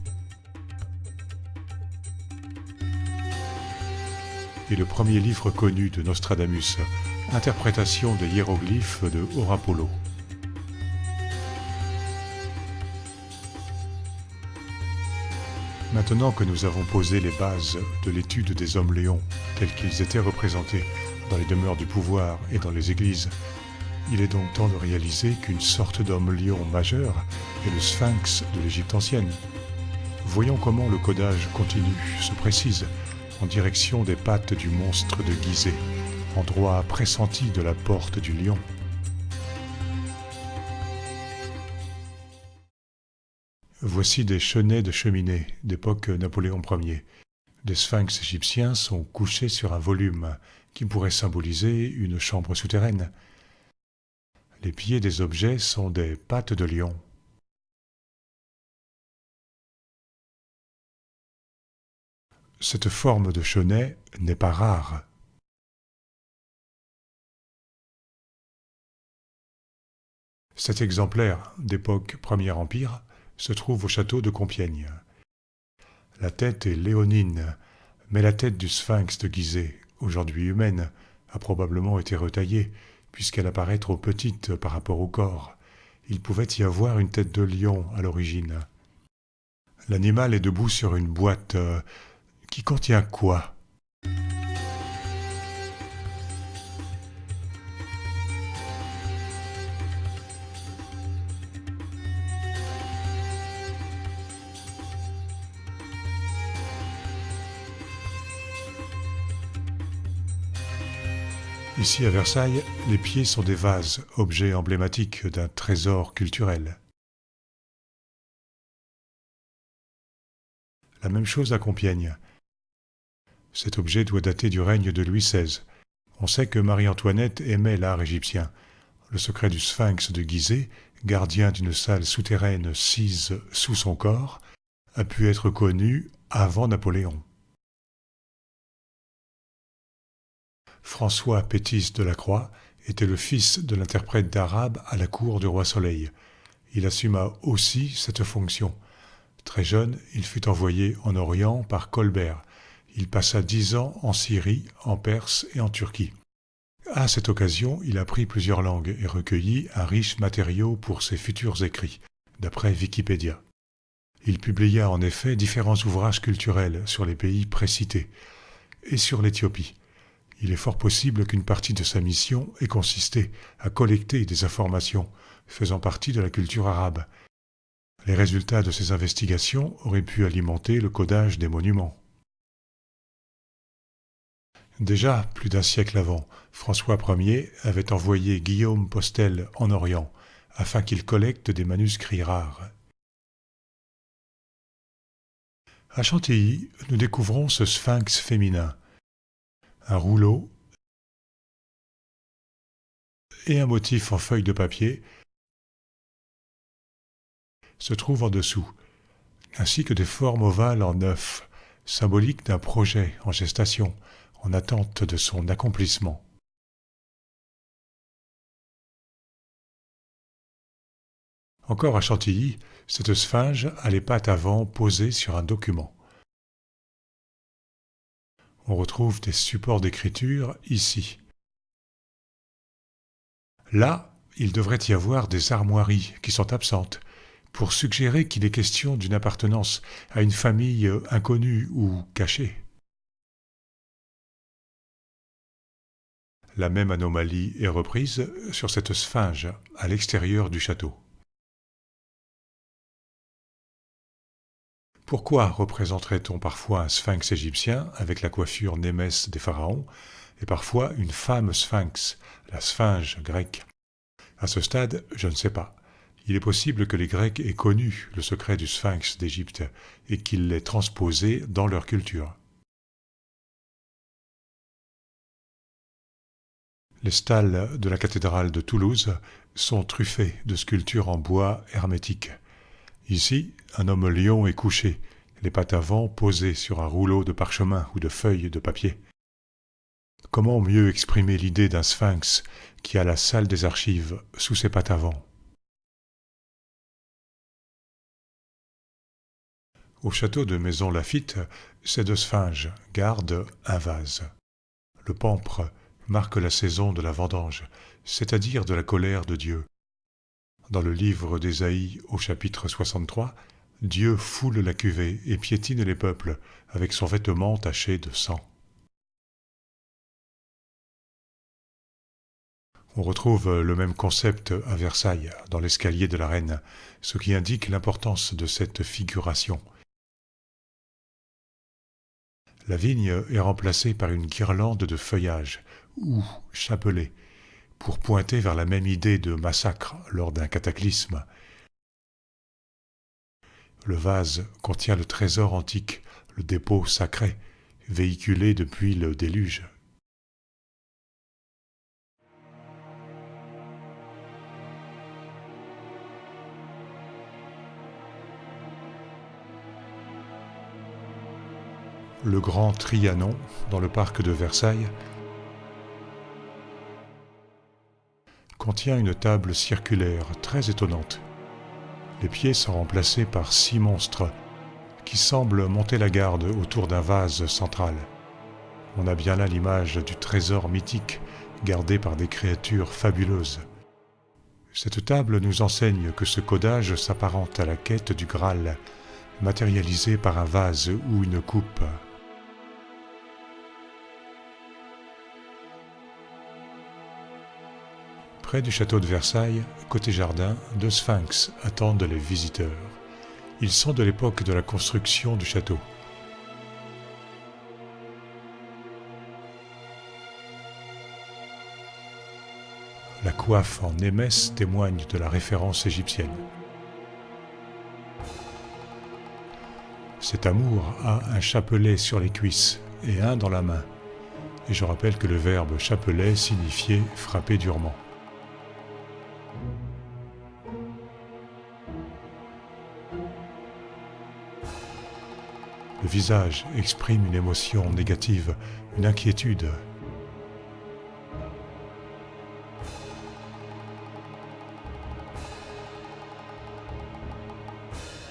Et le premier livre connu de Nostradamus, interprétation des hiéroglyphes de Horapollo. Maintenant que nous avons posé les bases de l'étude des hommes-léons tels qu'ils étaient représentés dans les demeures du pouvoir et dans les églises, Il est donc temps de réaliser qu'une sorte d'homme-lion majeur est le sphinx de l'Égypte ancienne. Voyons comment le codage continu se précise en direction des pattes du monstre de Gizeh, endroit pressenti de la porte du lion. Voici des chenets de cheminée d'époque Napoléon Ier. Des sphinx égyptiens sont couchés sur un volume qui pourrait symboliser une chambre souterraine. Les pieds des objets sont des pattes de lion. Cette forme de chenet n'est pas rare. Cet exemplaire d'époque Premier Empire se trouve au château de Compiègne. La tête est léonine, mais la tête du sphinx de Gizeh, aujourd'hui humaine, a probablement été retaillée, puisqu'elle apparaît trop petite par rapport au corps. Il pouvait y avoir une tête de lion à l'origine. L'animal est debout sur une boîte qui contient quoi ? Ici à Versailles, les pieds sont des vases, objets emblématiques d'un trésor culturel. La même chose à Compiègne. Cet objet doit dater du règne de Louis XVI. On sait que Marie-Antoinette aimait l'art égyptien. Le secret du sphinx de Gizeh, gardien d'une salle souterraine sise sous son corps, a pu être connu avant Napoléon. François Pétis de la Croix était le fils de l'interprète d'arabe à la cour du roi Soleil. Il assuma aussi cette fonction. Très jeune, il fut envoyé en Orient par Colbert. Il passa 10 ans en Syrie, en Perse et en Turquie. À cette occasion, il apprit plusieurs langues et recueillit un riche matériau pour ses futurs écrits, d'après Wikipédia. Il publia en effet différents ouvrages culturels sur les pays précités et sur l'Éthiopie. Il est fort possible qu'une partie de sa mission ait consisté à collecter des informations faisant partie de la culture arabe. Les résultats de ces investigations auraient pu alimenter le codage des monuments. Déjà, plus d'un siècle avant, François Ier avait envoyé Guillaume Postel en Orient afin qu'il collecte des manuscrits rares. À Chantilly, nous découvrons ce sphinx féminin, un rouleau et un motif en feuille de papier se trouvent en dessous, ainsi que des formes ovales en œuf, symboliques d'un projet en gestation, en attente de son accomplissement. Encore à Chantilly, cette sphinge a les pattes avant posées sur un document. On retrouve des supports d'écriture ici. Là, il devrait y avoir des armoiries qui sont absentes, pour suggérer qu'il est question d'une appartenance à une famille inconnue ou cachée. La même anomalie est reprise sur cette sphinge à l'extérieur du château. Pourquoi représenterait-on parfois un sphinx égyptien avec la coiffure némès des pharaons et parfois une femme sphinx, la sphinge grecque ? À ce stade, je ne sais pas. Il est possible que les Grecs aient connu le secret du sphinx d'Égypte et qu'ils l'aient transposé dans leur culture. Les stalles de la cathédrale de Toulouse sont truffées de sculptures en bois hermétique. Ici, un homme-lion est couché, les pattes avant posées sur un rouleau de parchemin ou de feuilles de papier. Comment mieux exprimer l'idée d'un sphinx qui a la salle des archives sous ses pattes avant ? Au château de Maison Laffitte, ces deux sphinges gardent un vase. Le pampre marque la saison de la vendange, c'est-à-dire de la colère de Dieu. Dans le livre d'Ésaïe au chapitre 63, Dieu foule la cuvée et piétine les peuples avec son vêtement taché de sang. On retrouve le même concept à Versailles, dans l'escalier de la reine, ce qui indique l'importance de cette figuration. La vigne est remplacée par une guirlande de feuillage, ou chapelet, pour pointer vers la même idée de massacre lors d'un cataclysme. Le vase contient le trésor antique, le dépôt sacré, véhiculé depuis le déluge. Le Grand Trianon, dans le parc de Versailles, contient une table circulaire très étonnante. Les pieds sont remplacés par 6 monstres qui semblent monter la garde autour d'un vase central. On a bien là l'image du trésor mythique gardé par des créatures fabuleuses. Cette table nous enseigne que ce codage s'apparente à la quête du Graal, matérialisé par un vase ou une coupe. Près du château de Versailles, côté jardin, 2 sphinx attendent les visiteurs. Ils sont de l'époque de la construction du château. La coiffe en émesse témoigne de la référence égyptienne. Cet amour a un chapelet sur les cuisses et un dans la main. Et je rappelle que le verbe chapelet signifiait frapper durement. Le visage exprime une émotion négative, une inquiétude.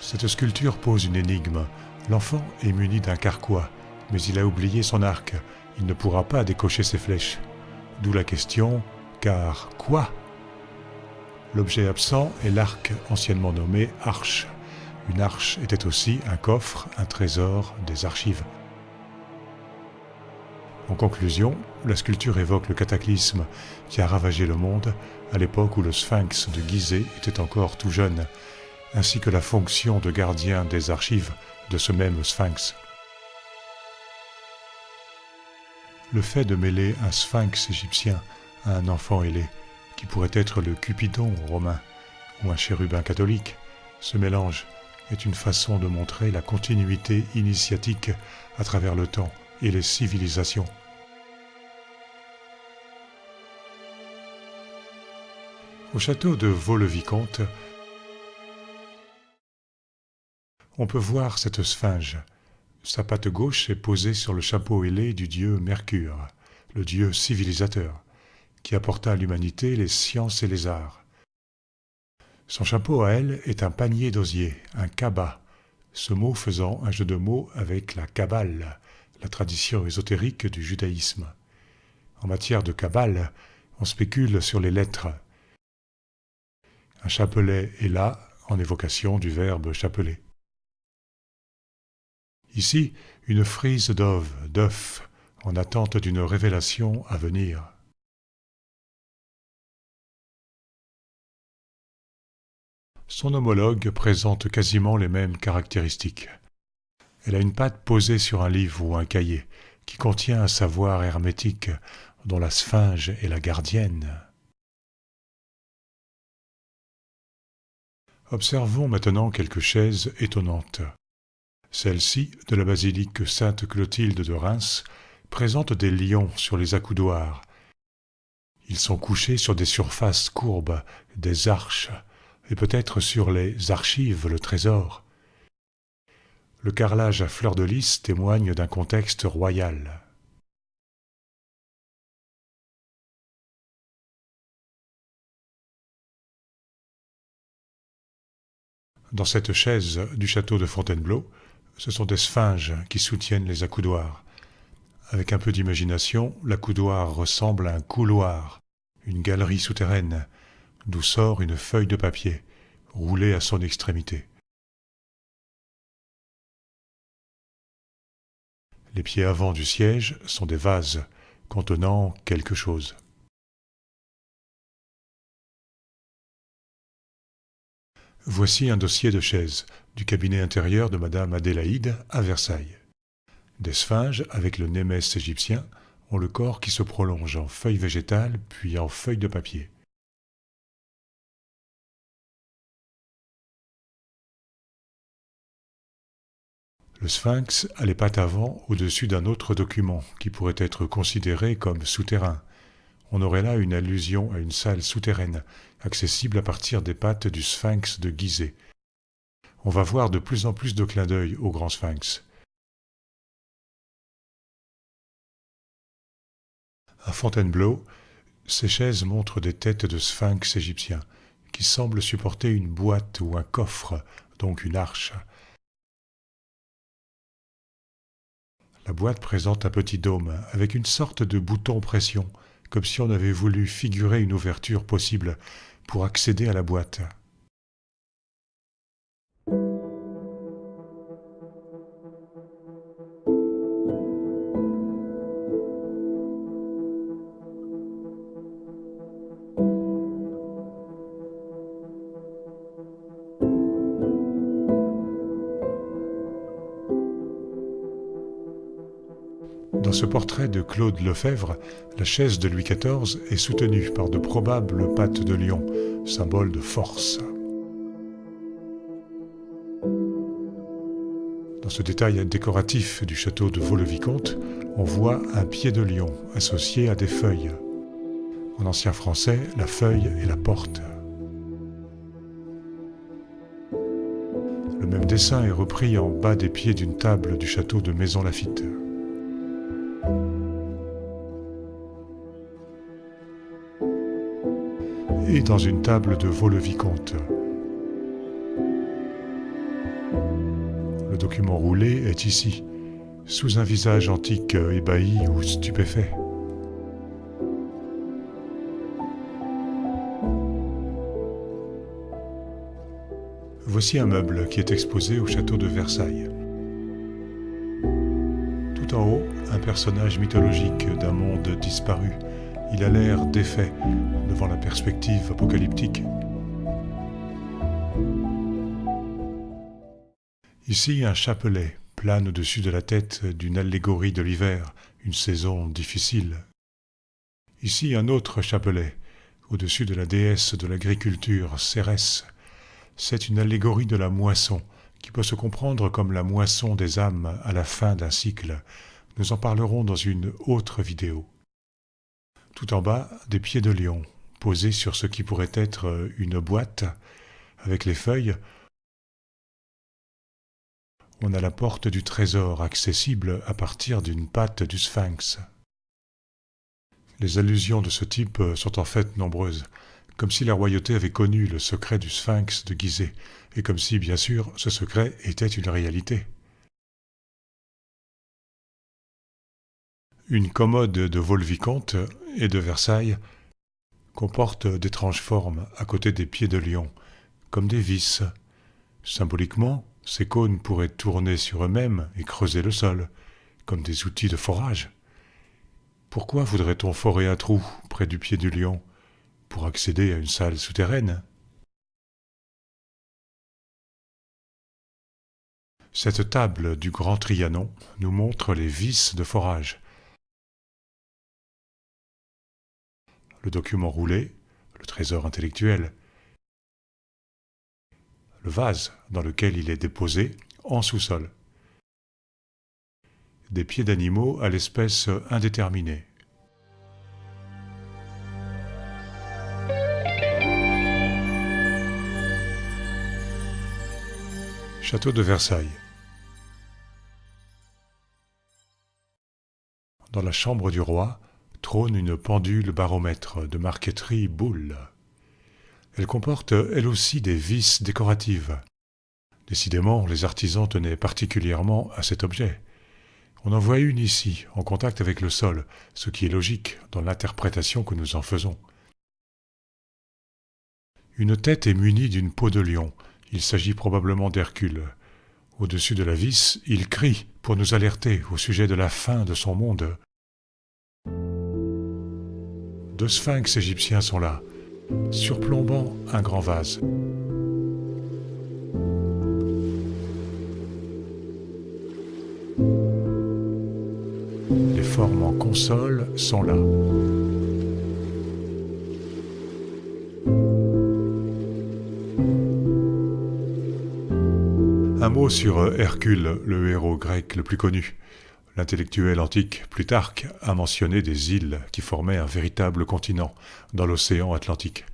Cette sculpture pose une énigme. L'enfant est muni d'un carquois, mais il a oublié son arc. Il ne pourra pas décocher ses flèches. D'où la question, car quoi? L'objet absent est l'arc anciennement nommé arche. Une arche était aussi un coffre, un trésor, des archives. En conclusion, la sculpture évoque le cataclysme qui a ravagé le monde à l'époque où le sphinx de Gizeh était encore tout jeune, ainsi que la fonction de gardien des archives de ce même sphinx. Le fait de mêler un sphinx égyptien à un enfant ailé, qui pourrait être le Cupidon romain ou un chérubin catholique, ce mélange est une façon de montrer la continuité initiatique à travers le temps et les civilisations. Au château de Vaux-le-Vicomte, on peut voir cette sphinge. Sa patte gauche est posée sur le chapeau ailé du dieu Mercure, le dieu civilisateur, qui apporta à l'humanité les sciences et les arts. Son chapeau à elle est un panier d'osier, un kaba, ce mot faisant un jeu de mots avec la Kabbale, la tradition ésotérique du judaïsme. En matière de Kabbale, on spécule sur les lettres. Un chapelet est là en évocation du verbe chapeler. Ici, une frise d'œuf, en attente d'une révélation à venir. Son homologue présente quasiment les mêmes caractéristiques. Elle a une patte posée sur un livre ou un cahier, qui contient un savoir hermétique dont la sphinge est la gardienne. Observons maintenant quelques chaises étonnantes. Celle-ci, de la basilique Sainte-Clotilde de Reims, présente des lions sur les accoudoirs. Ils sont couchés sur des surfaces courbes, des arches, et peut-être sur les archives, le trésor. Le carrelage à fleur de lys témoigne d'un contexte royal. Dans cette chaise du château de Fontainebleau, ce sont des sphinges qui soutiennent les accoudoirs. Avec un peu d'imagination, l'accoudoir ressemble à un couloir, une galerie souterraine, d'où sort une feuille de papier, roulée à son extrémité. Les pieds avant du siège sont des vases contenant quelque chose. Voici un dossier de chaise du cabinet intérieur de Madame Adélaïde à Versailles. Des sphinges avec le némès égyptien ont le corps qui se prolonge en feuilles végétales puis en feuilles de papier. Le sphinx a les pattes avant au-dessus d'un autre document qui pourrait être considéré comme souterrain. On aurait là une allusion à une salle souterraine, accessible à partir des pattes du sphinx de Gizeh. On va voir de plus en plus de clins d'œil au grand sphinx. À Fontainebleau, ces chaises montrent des têtes de sphinx égyptiens, qui semblent supporter une boîte ou un coffre, donc une arche. La boîte présente un petit dôme avec une sorte de bouton pression, comme si on avait voulu figurer une ouverture possible pour accéder à la boîte. Dans ce portrait de Claude Lefebvre, la chaise de Louis XIV est soutenue par de probables pattes de lion, symbole de force. Dans ce détail décoratif du château de Vaux-le-Vicomte, on voit un pied de lion associé à des feuilles. En ancien français, la feuille est la porte. Le même dessin est repris en bas des pieds d'une table du château de Maisons-Laffitte. Et dans une table de Vaux-le-Vicomte. Le document roulé est ici, sous un visage antique ébahi ou stupéfait. Voici un meuble qui est exposé au château de Versailles. Tout en haut, un personnage mythologique d'un monde disparu. Il a l'air défait devant la perspective apocalyptique. Ici, un chapelet plane au-dessus de la tête d'une allégorie de l'hiver, une saison difficile. Ici, un autre chapelet, au-dessus de la déesse de l'agriculture, Cérès. C'est une allégorie de la moisson, qui peut se comprendre comme la moisson des âmes à la fin d'un cycle. Nous en parlerons dans une autre vidéo. Tout en bas, des pieds de lion, posés sur ce qui pourrait être une boîte. Avec les feuilles, on a la porte du trésor accessible à partir d'une patte du sphinx. Les allusions de ce type sont en fait nombreuses, comme si la royauté avait connu le secret du sphinx de Gizeh, et comme si, bien sûr, ce secret était une réalité. Une commode de Vaux-le-Vicomte et de Versailles comporte d'étranges formes à côté des pieds de lion, comme des vis. Symboliquement, ces cônes pourraient tourner sur eux-mêmes et creuser le sol, comme des outils de forage. Pourquoi voudrait-on forer un trou près du pied du lion pour accéder à une salle souterraine? Cette table du Grand Trianon nous montre les vis de forage. Le document roulé, le trésor intellectuel, le vase dans lequel il est déposé en sous-sol. Des pieds d'animaux à l'espèce indéterminée. Château de Versailles. Dans la chambre du roi trône une pendule baromètre de marqueterie Boulle. Elle comporte elle aussi des vis décoratives. Décidément, les artisans tenaient particulièrement à cet objet. On en voit une ici, en contact avec le sol, ce qui est logique dans l'interprétation que nous en faisons. Une tête est munie d'une peau de lion. Il s'agit probablement d'Hercule. Au-dessus de la vis, il crie pour nous alerter au sujet de la fin de son monde. Deux sphinx égyptiens sont là, surplombant un grand vase. Les formes en console sont là. Un mot sur Hercule, le héros grec le plus connu. L'intellectuel antique Plutarque a mentionné des îles qui formaient un véritable continent dans l'océan Atlantique.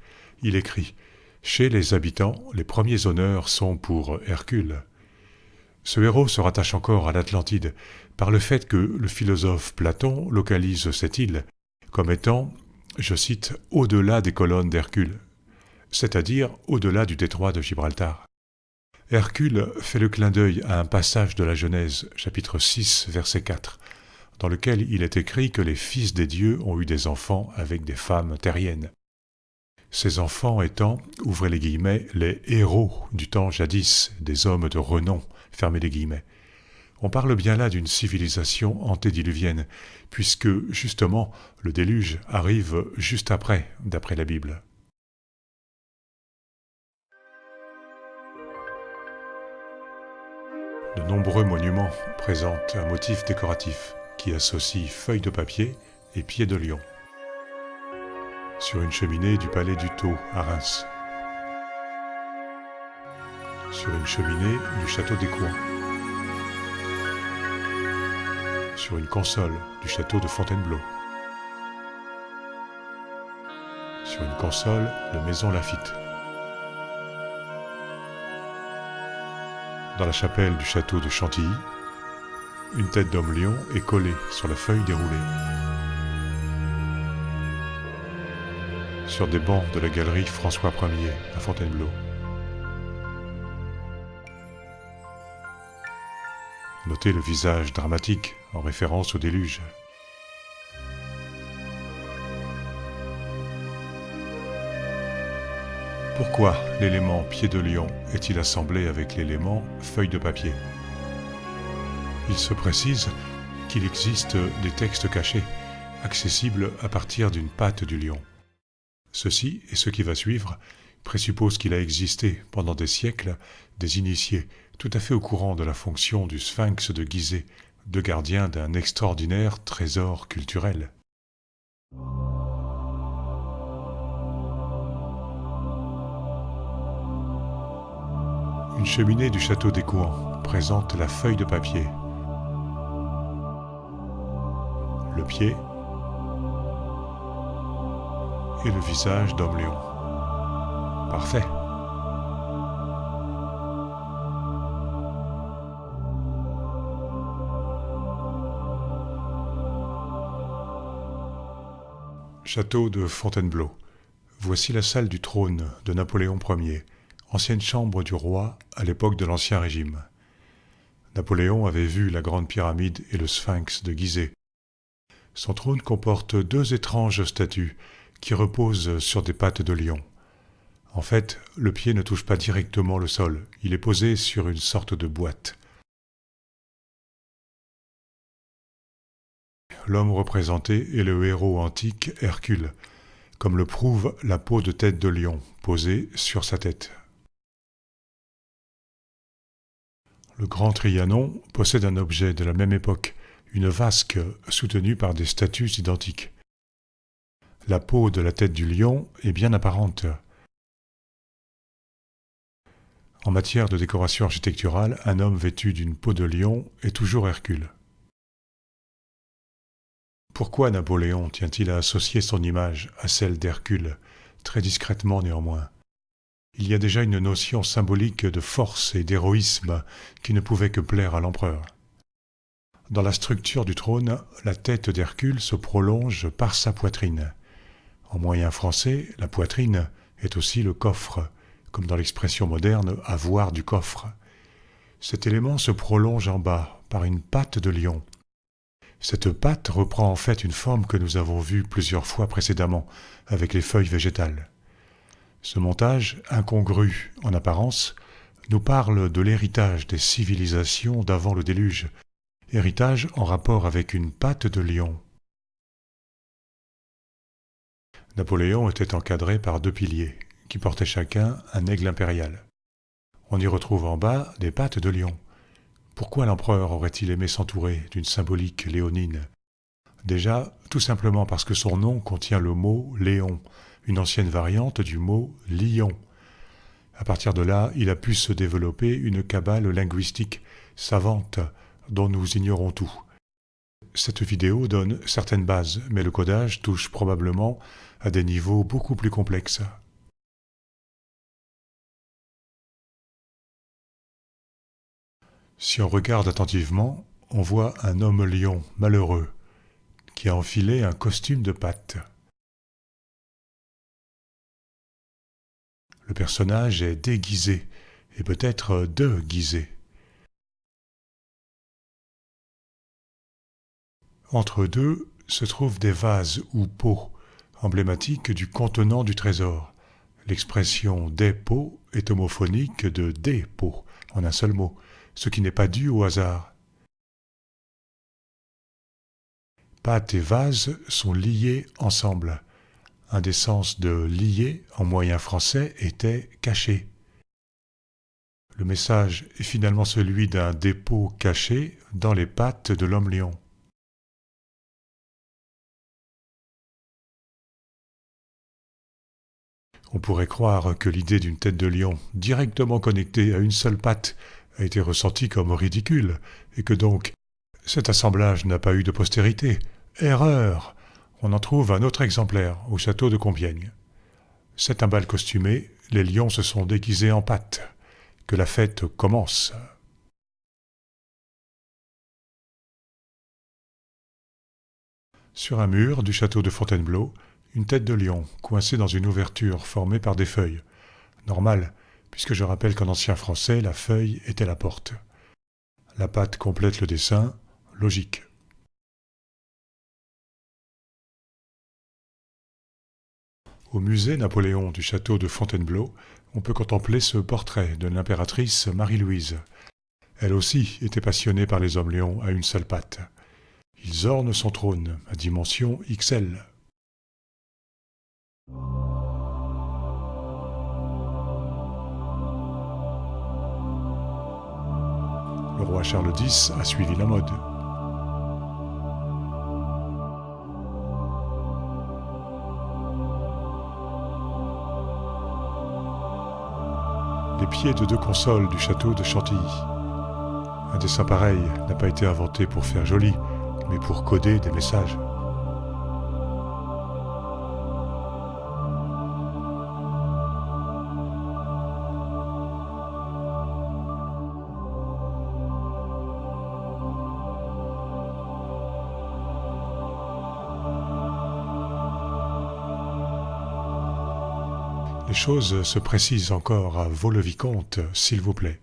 Il écrit « Chez les habitants, les premiers honneurs sont pour Hercule ». Ce héros se rattache encore à l'Atlantide par le fait que le philosophe Platon localise cette île comme étant, je cite, « au-delà des colonnes d'Hercule », c'est-à-dire au-delà du détroit de Gibraltar. Hercule fait le clin d'œil à un passage de la Genèse, chapitre 6, verset 4, dans lequel il est écrit que les fils des dieux ont eu des enfants avec des femmes terriennes. Ces enfants étant, ouvrez les guillemets, les héros du temps jadis, des hommes de renom, fermez les guillemets. On parle bien là d'une civilisation antédiluvienne, puisque, justement, le déluge arrive juste après, d'après la Bible. De nombreux monuments présentent un motif décoratif qui associe feuilles de papier et pieds de lion. Sur une cheminée du palais du Thau à Reims. Sur une cheminée du château d'Écouen. Sur une console du château de Fontainebleau. Sur une console de Maison Laffitte. Dans la chapelle du château de Chantilly, une tête d'homme-lion est collée sur la feuille déroulée. Sur des bancs de la galerie François Ier à Fontainebleau. Notez le visage dramatique en référence au déluge. Pourquoi l'élément pied de lion est-il assemblé avec l'élément feuille de papier? Il se précise qu'il existe des textes cachés, accessibles à partir d'une patte du lion. Ceci, et ce qui va suivre, présuppose qu'il a existé, pendant des siècles, des initiés tout à fait au courant de la fonction du sphinx de Gizeh, de gardien d'un extraordinaire trésor culturel. Une cheminée du château d'Écouen présente la feuille de papier, le pied et le visage d'homme-lion. Parfait. Château de Fontainebleau. Voici la salle du trône de Napoléon Ier, ancienne chambre du roi à l'époque de l'Ancien Régime. Napoléon avait vu la Grande Pyramide et le Sphinx de Gizeh. Son trône comporte deux étranges statues qui reposent sur des pattes de lion. En fait, le pied ne touche pas directement le sol, il est posé sur une sorte de boîte. L'homme représenté est le héros antique Hercule, comme le prouve la peau de tête de lion posée sur sa tête. Le Grand Trianon possède un objet de la même époque, une vasque soutenue par des statues identiques. La peau de la tête du lion est bien apparente. En matière de décoration architecturale, un homme vêtu d'une peau de lion est toujours Hercule. Pourquoi Napoléon tient-il à associer son image à celle d'Hercule, très discrètement néanmoins? Il y a déjà une notion symbolique de force et d'héroïsme qui ne pouvait que plaire à l'empereur. Dans la structure du trône, la tête d'Hercule se prolonge par sa poitrine. En moyen français, la poitrine est aussi le coffre, comme dans l'expression moderne « avoir du coffre ». Cet élément se prolonge en bas par une patte de lion. Cette patte reprend en fait une forme que nous avons vue plusieurs fois précédemment avec les feuilles végétales. Ce montage, incongru en apparence, nous parle de l'héritage des civilisations d'avant le déluge, héritage en rapport avec une patte de lion. Napoléon était encadré par deux piliers, qui portaient chacun un aigle impérial. On y retrouve en bas des pattes de lion. Pourquoi l'empereur aurait-il aimé s'entourer d'une symbolique léonine? Déjà, tout simplement parce que son nom contient le mot Léon, une ancienne variante du mot lion. À partir de là, il a pu se développer une cabale linguistique savante dont nous ignorons tout. Cette vidéo donne certaines bases, mais le codage touche probablement à des niveaux beaucoup plus complexes. Si on regarde attentivement, on voit un homme lion malheureux qui a enfilé un costume de pâte. Le personnage est déguisé, et peut-être déguisé. Entre deux se trouvent des vases ou pots, emblématiques du contenant du trésor. L'expression « des pots » est homophonique de « des pots » en un seul mot, ce qui n'est pas dû au hasard. Pâte et vase sont liés ensemble. Un des sens de lier en moyen français était caché. Le message est finalement celui d'un dépôt caché dans les pattes de l'homme lion. On pourrait croire que l'idée d'une tête de lion directement connectée à une seule patte a été ressentie comme ridicule, et que donc cet assemblage n'a pas eu de postérité. Erreur! On en trouve un autre exemplaire au château de Compiègne. C'est un bal costumé, les lions se sont déguisés en pattes. Que la fête commence. Sur un mur du château de Fontainebleau, une tête de lion coincée dans une ouverture formée par des feuilles. Normal, puisque je rappelle qu'en ancien français, la feuille était la porte. La patte complète le dessin, logique. Au musée Napoléon du château de Fontainebleau, on peut contempler ce portrait de l'impératrice Marie-Louise. Elle aussi était passionnée par les hommes lions à une seule patte. Ils ornent son trône à dimension XL. Le roi Charles X a suivi la mode. Les pieds de deux consoles du château de Chantilly. Un dessin pareil n'a pas été inventé pour faire joli, mais pour coder des messages. Les choses se précisent encore à Vaux-le-Vicomte, s'il vous plaît.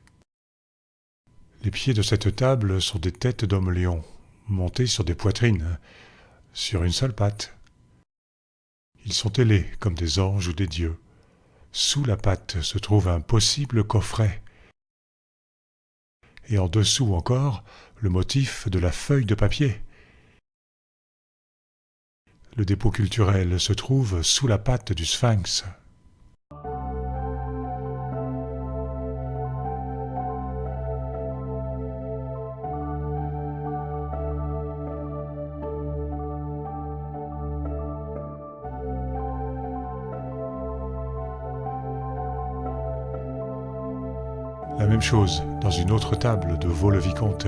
Les pieds de cette table sont des têtes d'hommes lions, montées sur des poitrines, sur une seule patte. Ils sont ailés comme des anges ou des dieux. Sous la patte se trouve un possible coffret. Et en dessous encore, le motif de la feuille de papier. Le dépôt culturel se trouve sous la patte du sphinx. La même chose dans une autre table de Vaux-le-Vicomte.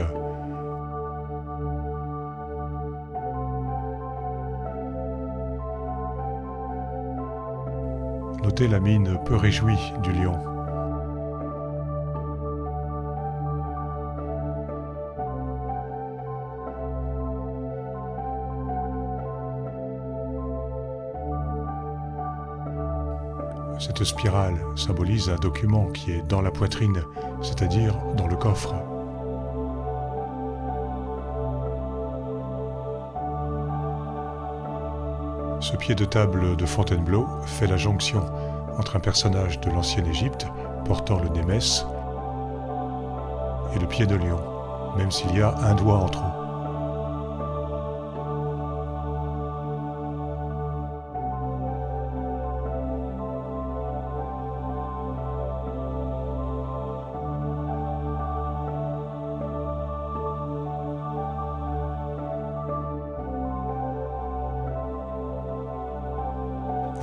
Notez la mine peu réjouie du lion. Cette spirale symbolise un document qui est dans la poitrine, c'est-à-dire dans le coffre. Ce pied de table de Fontainebleau fait la jonction entre un personnage de l'ancienne Égypte portant le némès et le pied de lion, même s'il y a un doigt en trop.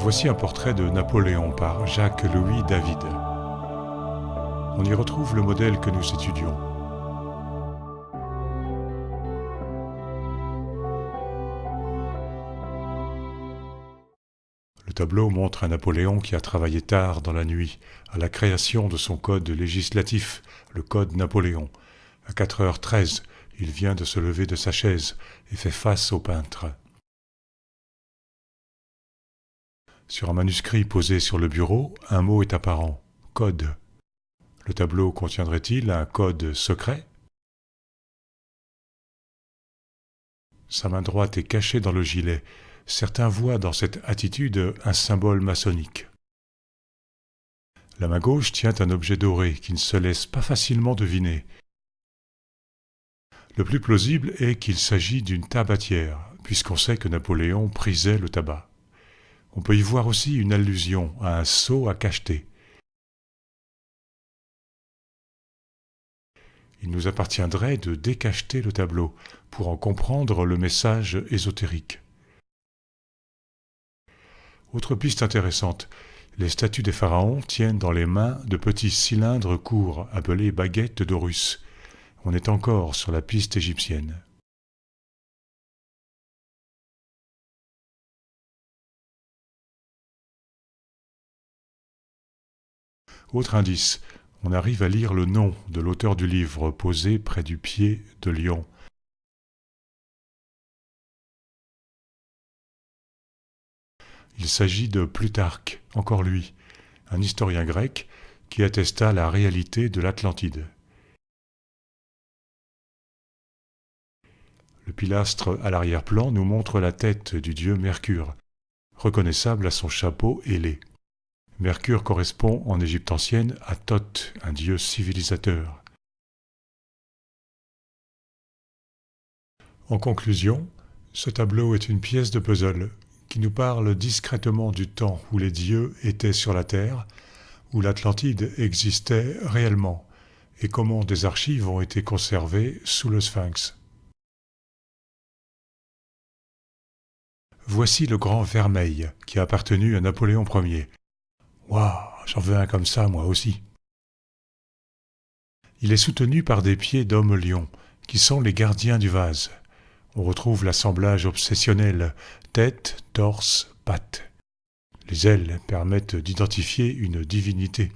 Voici un portrait de Napoléon par Jacques-Louis David. On y retrouve le modèle que nous étudions. Le tableau montre un Napoléon qui a travaillé tard dans la nuit à la création de son code législatif, le Code Napoléon. À 4h13, il vient de se lever de sa chaise et fait face au peintre. Sur un manuscrit posé sur le bureau, un mot est apparent, code. Le tableau contiendrait-il un code secret ? Sa main droite est cachée dans le gilet. Certains voient dans cette attitude un symbole maçonnique. La main gauche tient un objet doré qui ne se laisse pas facilement deviner. Le plus plausible est qu'il s'agit d'une tabatière, puisqu'on sait que Napoléon prisait le tabac. On peut y voir aussi une allusion à un seau à cacheter. Il nous appartiendrait de décacheter le tableau pour en comprendre le message ésotérique. Autre piste intéressante, les statues des pharaons tiennent dans les mains de petits cylindres courts appelés baguettes d'Horus. On est encore sur la piste égyptienne. Autre indice, on arrive à lire le nom de l'auteur du livre posé près du pied de Lion. Il s'agit de Plutarque, encore lui, un historien grec qui attesta la réalité de l'Atlantide. Le pilastre à l'arrière-plan nous montre la tête du dieu Mercure, reconnaissable à son chapeau ailé. Mercure correspond en Égypte ancienne à Thoth, un dieu civilisateur. En conclusion, ce tableau est une pièce de puzzle qui nous parle discrètement du temps où les dieux étaient sur la terre, où l'Atlantide existait réellement, et comment des archives ont été conservées sous le Sphinx. Voici le grand vermeil qui a appartenu à Napoléon Ier. Waouh, j'en veux un comme ça, moi aussi. Il est soutenu par des pieds d'homme lion, qui sont les gardiens du vase. On retrouve l'assemblage obsessionnel, tête, torse, pattes. Les ailes permettent d'identifier une divinité.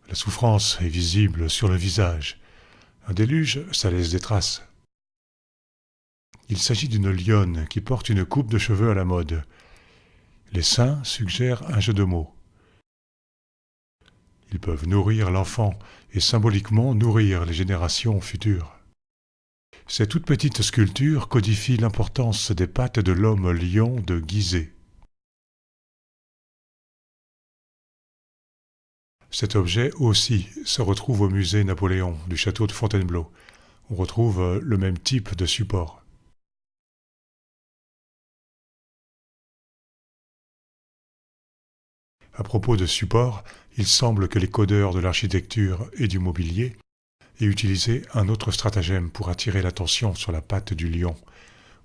La souffrance est visible sur le visage. Un déluge, ça laisse des traces. Il s'agit d'une lionne qui porte une coupe de cheveux à la mode. Les seins suggèrent un jeu de mots. Ils peuvent nourrir l'enfant et symboliquement nourrir les générations futures. Ces toutes petites sculptures codifient l'importance des pattes de l'homme lion de Gizeh. Cet objet aussi se retrouve au musée Napoléon du château de Fontainebleau. On retrouve le même type de support. À propos de support, il semble que les codeurs de l'architecture et du mobilier aient utilisé un autre stratagème pour attirer l'attention sur la patte du lion.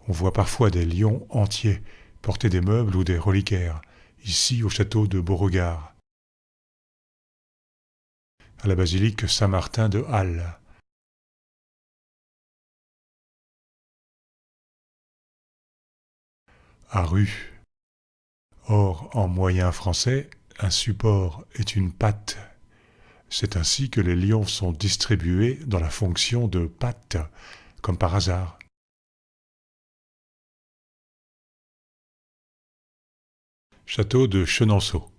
On voit parfois des lions entiers porter des meubles ou des reliquaires, ici au château de Beauregard, à la basilique Saint-Martin de Halle. À rue. Or, en moyen français, un support est une patte. C'est ainsi que les lions sont distribués dans la fonction de patte, comme par hasard. Château de Chenonceau.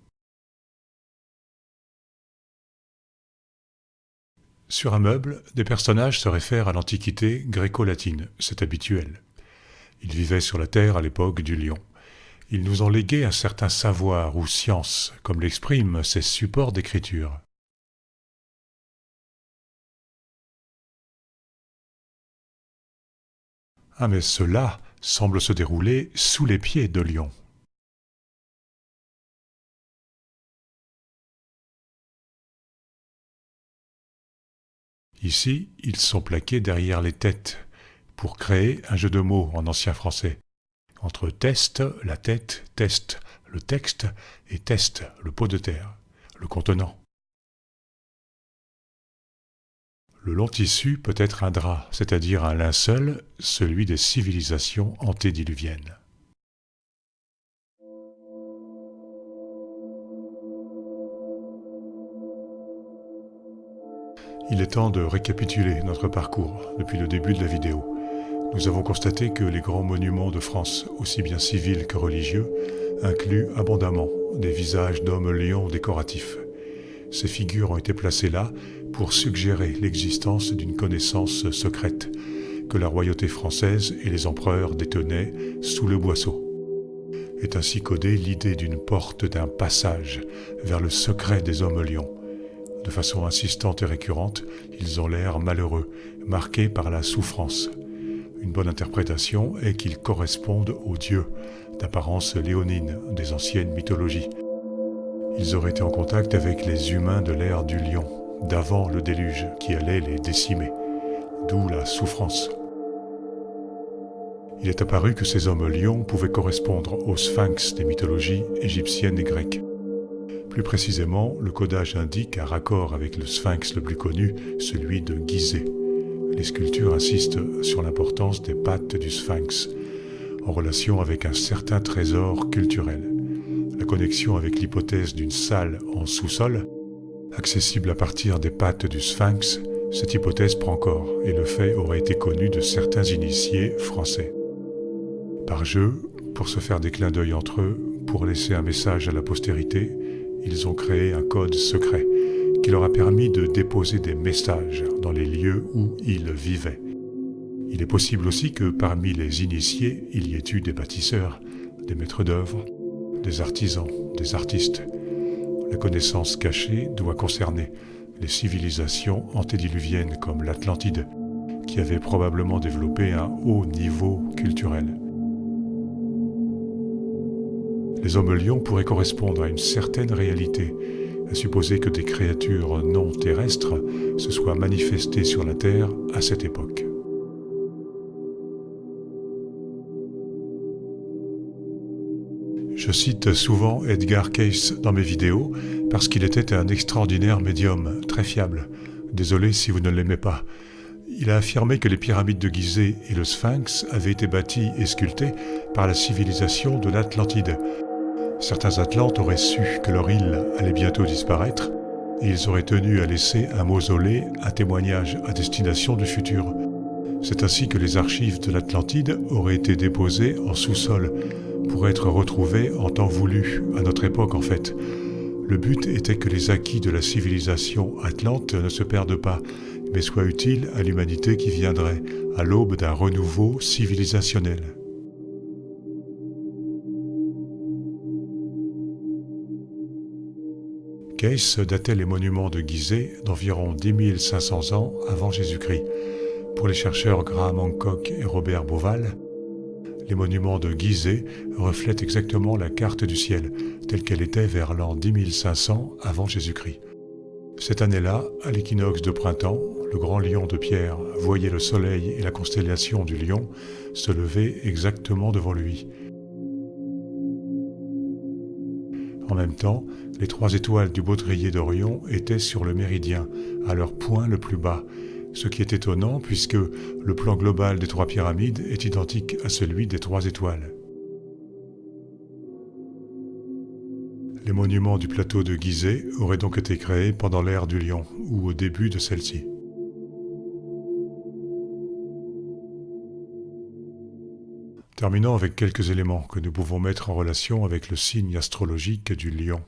Sur un meuble, des personnages se réfèrent à l'Antiquité gréco-latine, c'est habituel. Ils vivaient sur la terre à l'époque du lion. Ils nous ont légué un certain savoir ou science, comme l'expriment ces supports d'écriture. Ah mais cela semble se dérouler sous les pieds de Lion. Ici, ils sont plaqués derrière les têtes, pour créer un jeu de mots en ancien français. Entre teste, la tête, test, le texte, et test, le pot de terre, le contenant. Le long tissu peut être un drap, c'est-à-dire un linceul, celui des civilisations antédiluviennes. Il est temps de récapituler notre parcours depuis le début de la vidéo. Nous avons constaté que les grands monuments de France, aussi bien civils que religieux, incluent abondamment des visages d'hommes-lions décoratifs. Ces figures ont été placées là pour suggérer l'existence d'une connaissance secrète que la royauté française et les empereurs détenaient sous le boisseau. Est ainsi codée l'idée d'une porte, d'un passage vers le secret des hommes-lions. De façon insistante et récurrente, ils ont l'air malheureux, marqués par la souffrance. Une bonne interprétation est qu'ils correspondent aux dieux, d'apparence léonine des anciennes mythologies. Ils auraient été en contact avec les humains de l'ère du lion, d'avant le déluge, qui allait les décimer, d'où la souffrance. Il est apparu que ces hommes lions pouvaient correspondre aux sphinx des mythologies égyptiennes et grecques. Plus précisément, le codage indique un raccord avec le sphinx le plus connu, celui de Gizeh. Les sculptures insistent sur l'importance des pattes du sphinx, en relation avec un certain trésor culturel. La connexion avec l'hypothèse d'une salle en sous-sol, accessible à partir des pattes du sphinx, cette hypothèse prend corps et le fait aurait été connu de certains initiés français. Par jeu, pour se faire des clins d'œil entre eux, pour laisser un message à la postérité, ils ont créé un code secret qui leur a permis de déposer des messages dans les lieux où ils vivaient. Il est possible aussi que parmi les initiés, il y ait eu des bâtisseurs, des maîtres d'œuvre, des artisans, des artistes. La connaissance cachée doit concerner les civilisations antédiluviennes comme l'Atlantide, qui avait probablement développé un haut niveau culturel. Les hommes-lions pourraient correspondre à une certaine réalité, à supposer que des créatures non terrestres se soient manifestées sur la Terre à cette époque. Je cite souvent Edgar Cayce dans mes vidéos parce qu'il était un extraordinaire médium, très fiable. Désolé si vous ne l'aimez pas. Il a affirmé que les pyramides de Gizeh et le Sphinx avaient été bâtis et sculptés par la civilisation de l'Atlantide. Certains Atlantes auraient su que leur île allait bientôt disparaître et ils auraient tenu à laisser un mausolée, un témoignage à destination du futur. C'est ainsi que les archives de l'Atlantide auraient été déposées en sous-sol pour être retrouvées en temps voulu, à notre époque en fait. Le but était que les acquis de la civilisation atlante ne se perdent pas, mais soient utiles à l'humanité qui viendrait, à l'aube d'un renouveau civilisationnel. Cayce datait les monuments de Gizeh d'environ 10 500 ans avant Jésus-Christ. Pour les chercheurs Graham Hancock et Robert Bauval, les monuments de Gizeh reflètent exactement la carte du ciel, telle qu'elle était vers l'an 10 500 avant Jésus-Christ. Cette année-là, à l'équinoxe de printemps, le grand lion de pierre voyait le soleil et la constellation du lion se lever exactement devant lui. En même temps, les 3 étoiles du baudrier d'Orion étaient sur le méridien, à leur point le plus bas, ce qui est étonnant puisque le plan global des 3 pyramides est identique à celui des 3 étoiles. Les monuments du plateau de Gizeh auraient donc été créés pendant l'ère du lion, ou au début de celle-ci. Terminons avec quelques éléments que nous pouvons mettre en relation avec le signe astrologique du lion.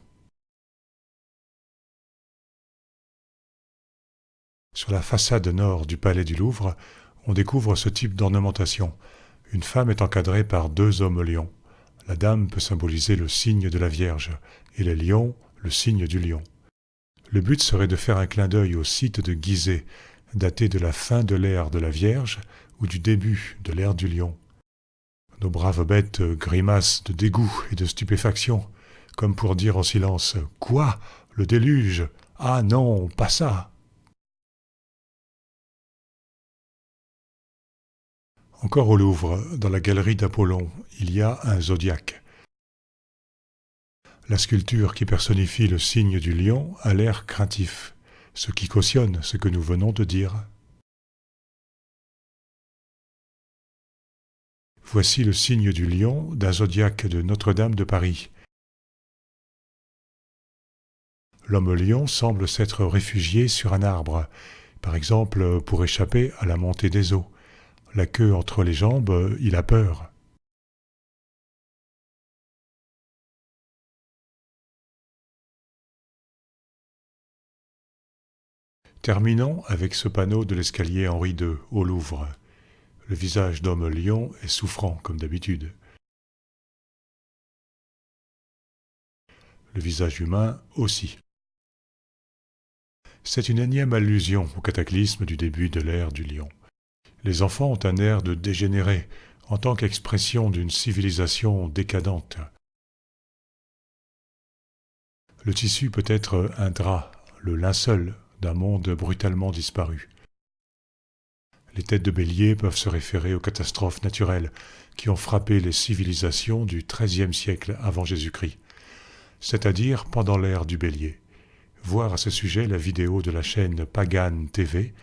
Sur la façade nord du palais du Louvre, on découvre ce type d'ornementation. Une femme est encadrée par 2 hommes lions. La dame peut symboliser le signe de la Vierge, et les lions, le signe du lion. Le but serait de faire un clin d'œil au site de Gizeh, daté de la fin de l'ère de la Vierge ou du début de l'ère du lion. Nos braves bêtes grimacent de dégoût et de stupéfaction, comme pour dire en silence « Quoi ? Le déluge ? Ah non, pas ça !» Encore au Louvre, dans la galerie d'Apollon, il y a un zodiaque. La sculpture qui personnifie le signe du lion a l'air craintif, ce qui cautionne ce que nous venons de dire. Voici le signe du lion d'un zodiaque de Notre-Dame de Paris. L'homme lion semble s'être réfugié sur un arbre, par exemple pour échapper à la montée des eaux. La queue entre les jambes, il a peur. Terminons avec ce panneau de l'escalier Henri II au Louvre. Le visage d'homme lion est souffrant comme d'habitude. Le visage humain aussi. C'est une énième allusion au cataclysme du début de l'ère du lion. Les enfants ont un air de dégénérer en tant qu'expression d'une civilisation décadente. Le tissu peut être un drap, le linceul d'un monde brutalement disparu. Les têtes de bélier peuvent se référer aux catastrophes naturelles qui ont frappé les civilisations du XIIIe siècle avant Jésus-Christ, c'est-à-dire pendant l'ère du bélier. Voir à ce sujet la vidéo de la chaîne Pagan TV,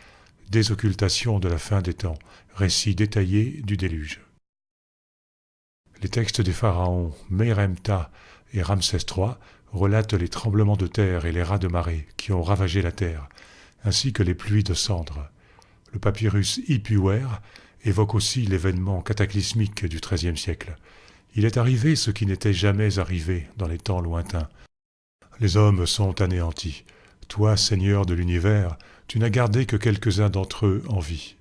Désoccultation de la fin des temps, récit détaillé du déluge. Les textes des pharaons Merenptah et Ramsès III relatent les tremblements de terre et les rats de marée qui ont ravagé la terre, ainsi que les pluies de cendres. Le papyrus Ipuwer évoque aussi l'événement cataclysmique du XIIIe siècle. Il est arrivé ce qui n'était jamais arrivé dans les temps lointains. Les hommes sont anéantis. Toi, Seigneur de l'univers, tu n'as gardé que quelques-uns d'entre eux en vie.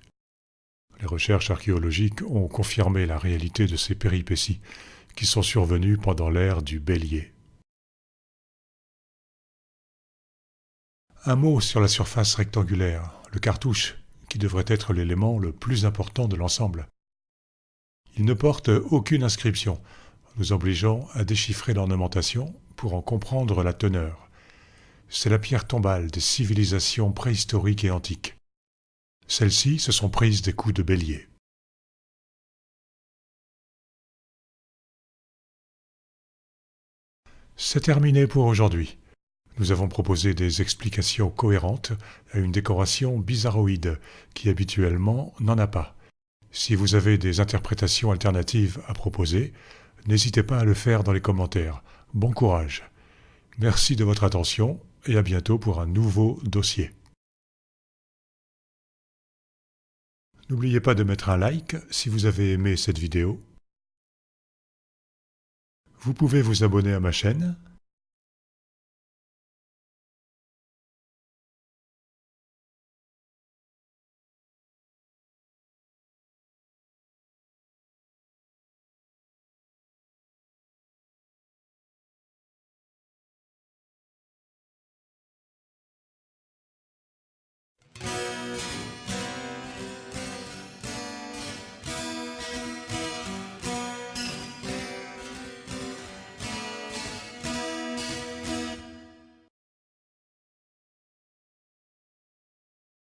Les recherches archéologiques ont confirmé la réalité de ces péripéties qui sont survenues pendant l'ère du bélier. Un mot sur la surface rectangulaire, le cartouche, qui devrait être l'élément le plus important de l'ensemble. Il ne porte aucune inscription, nous obligeant à déchiffrer l'ornementation pour en comprendre la teneur. C'est la pierre tombale des civilisations préhistoriques et antiques. Celles-ci se sont prises des coups de bélier. C'est terminé pour aujourd'hui. Nous avons proposé des explications cohérentes à une décoration bizarroïde qui habituellement n'en a pas. Si vous avez des interprétations alternatives à proposer, n'hésitez pas à le faire dans les commentaires. Bon courage. Merci de votre attention et à bientôt pour un nouveau dossier. N'oubliez pas de mettre un like si vous avez aimé cette vidéo. Vous pouvez vous abonner à ma chaîne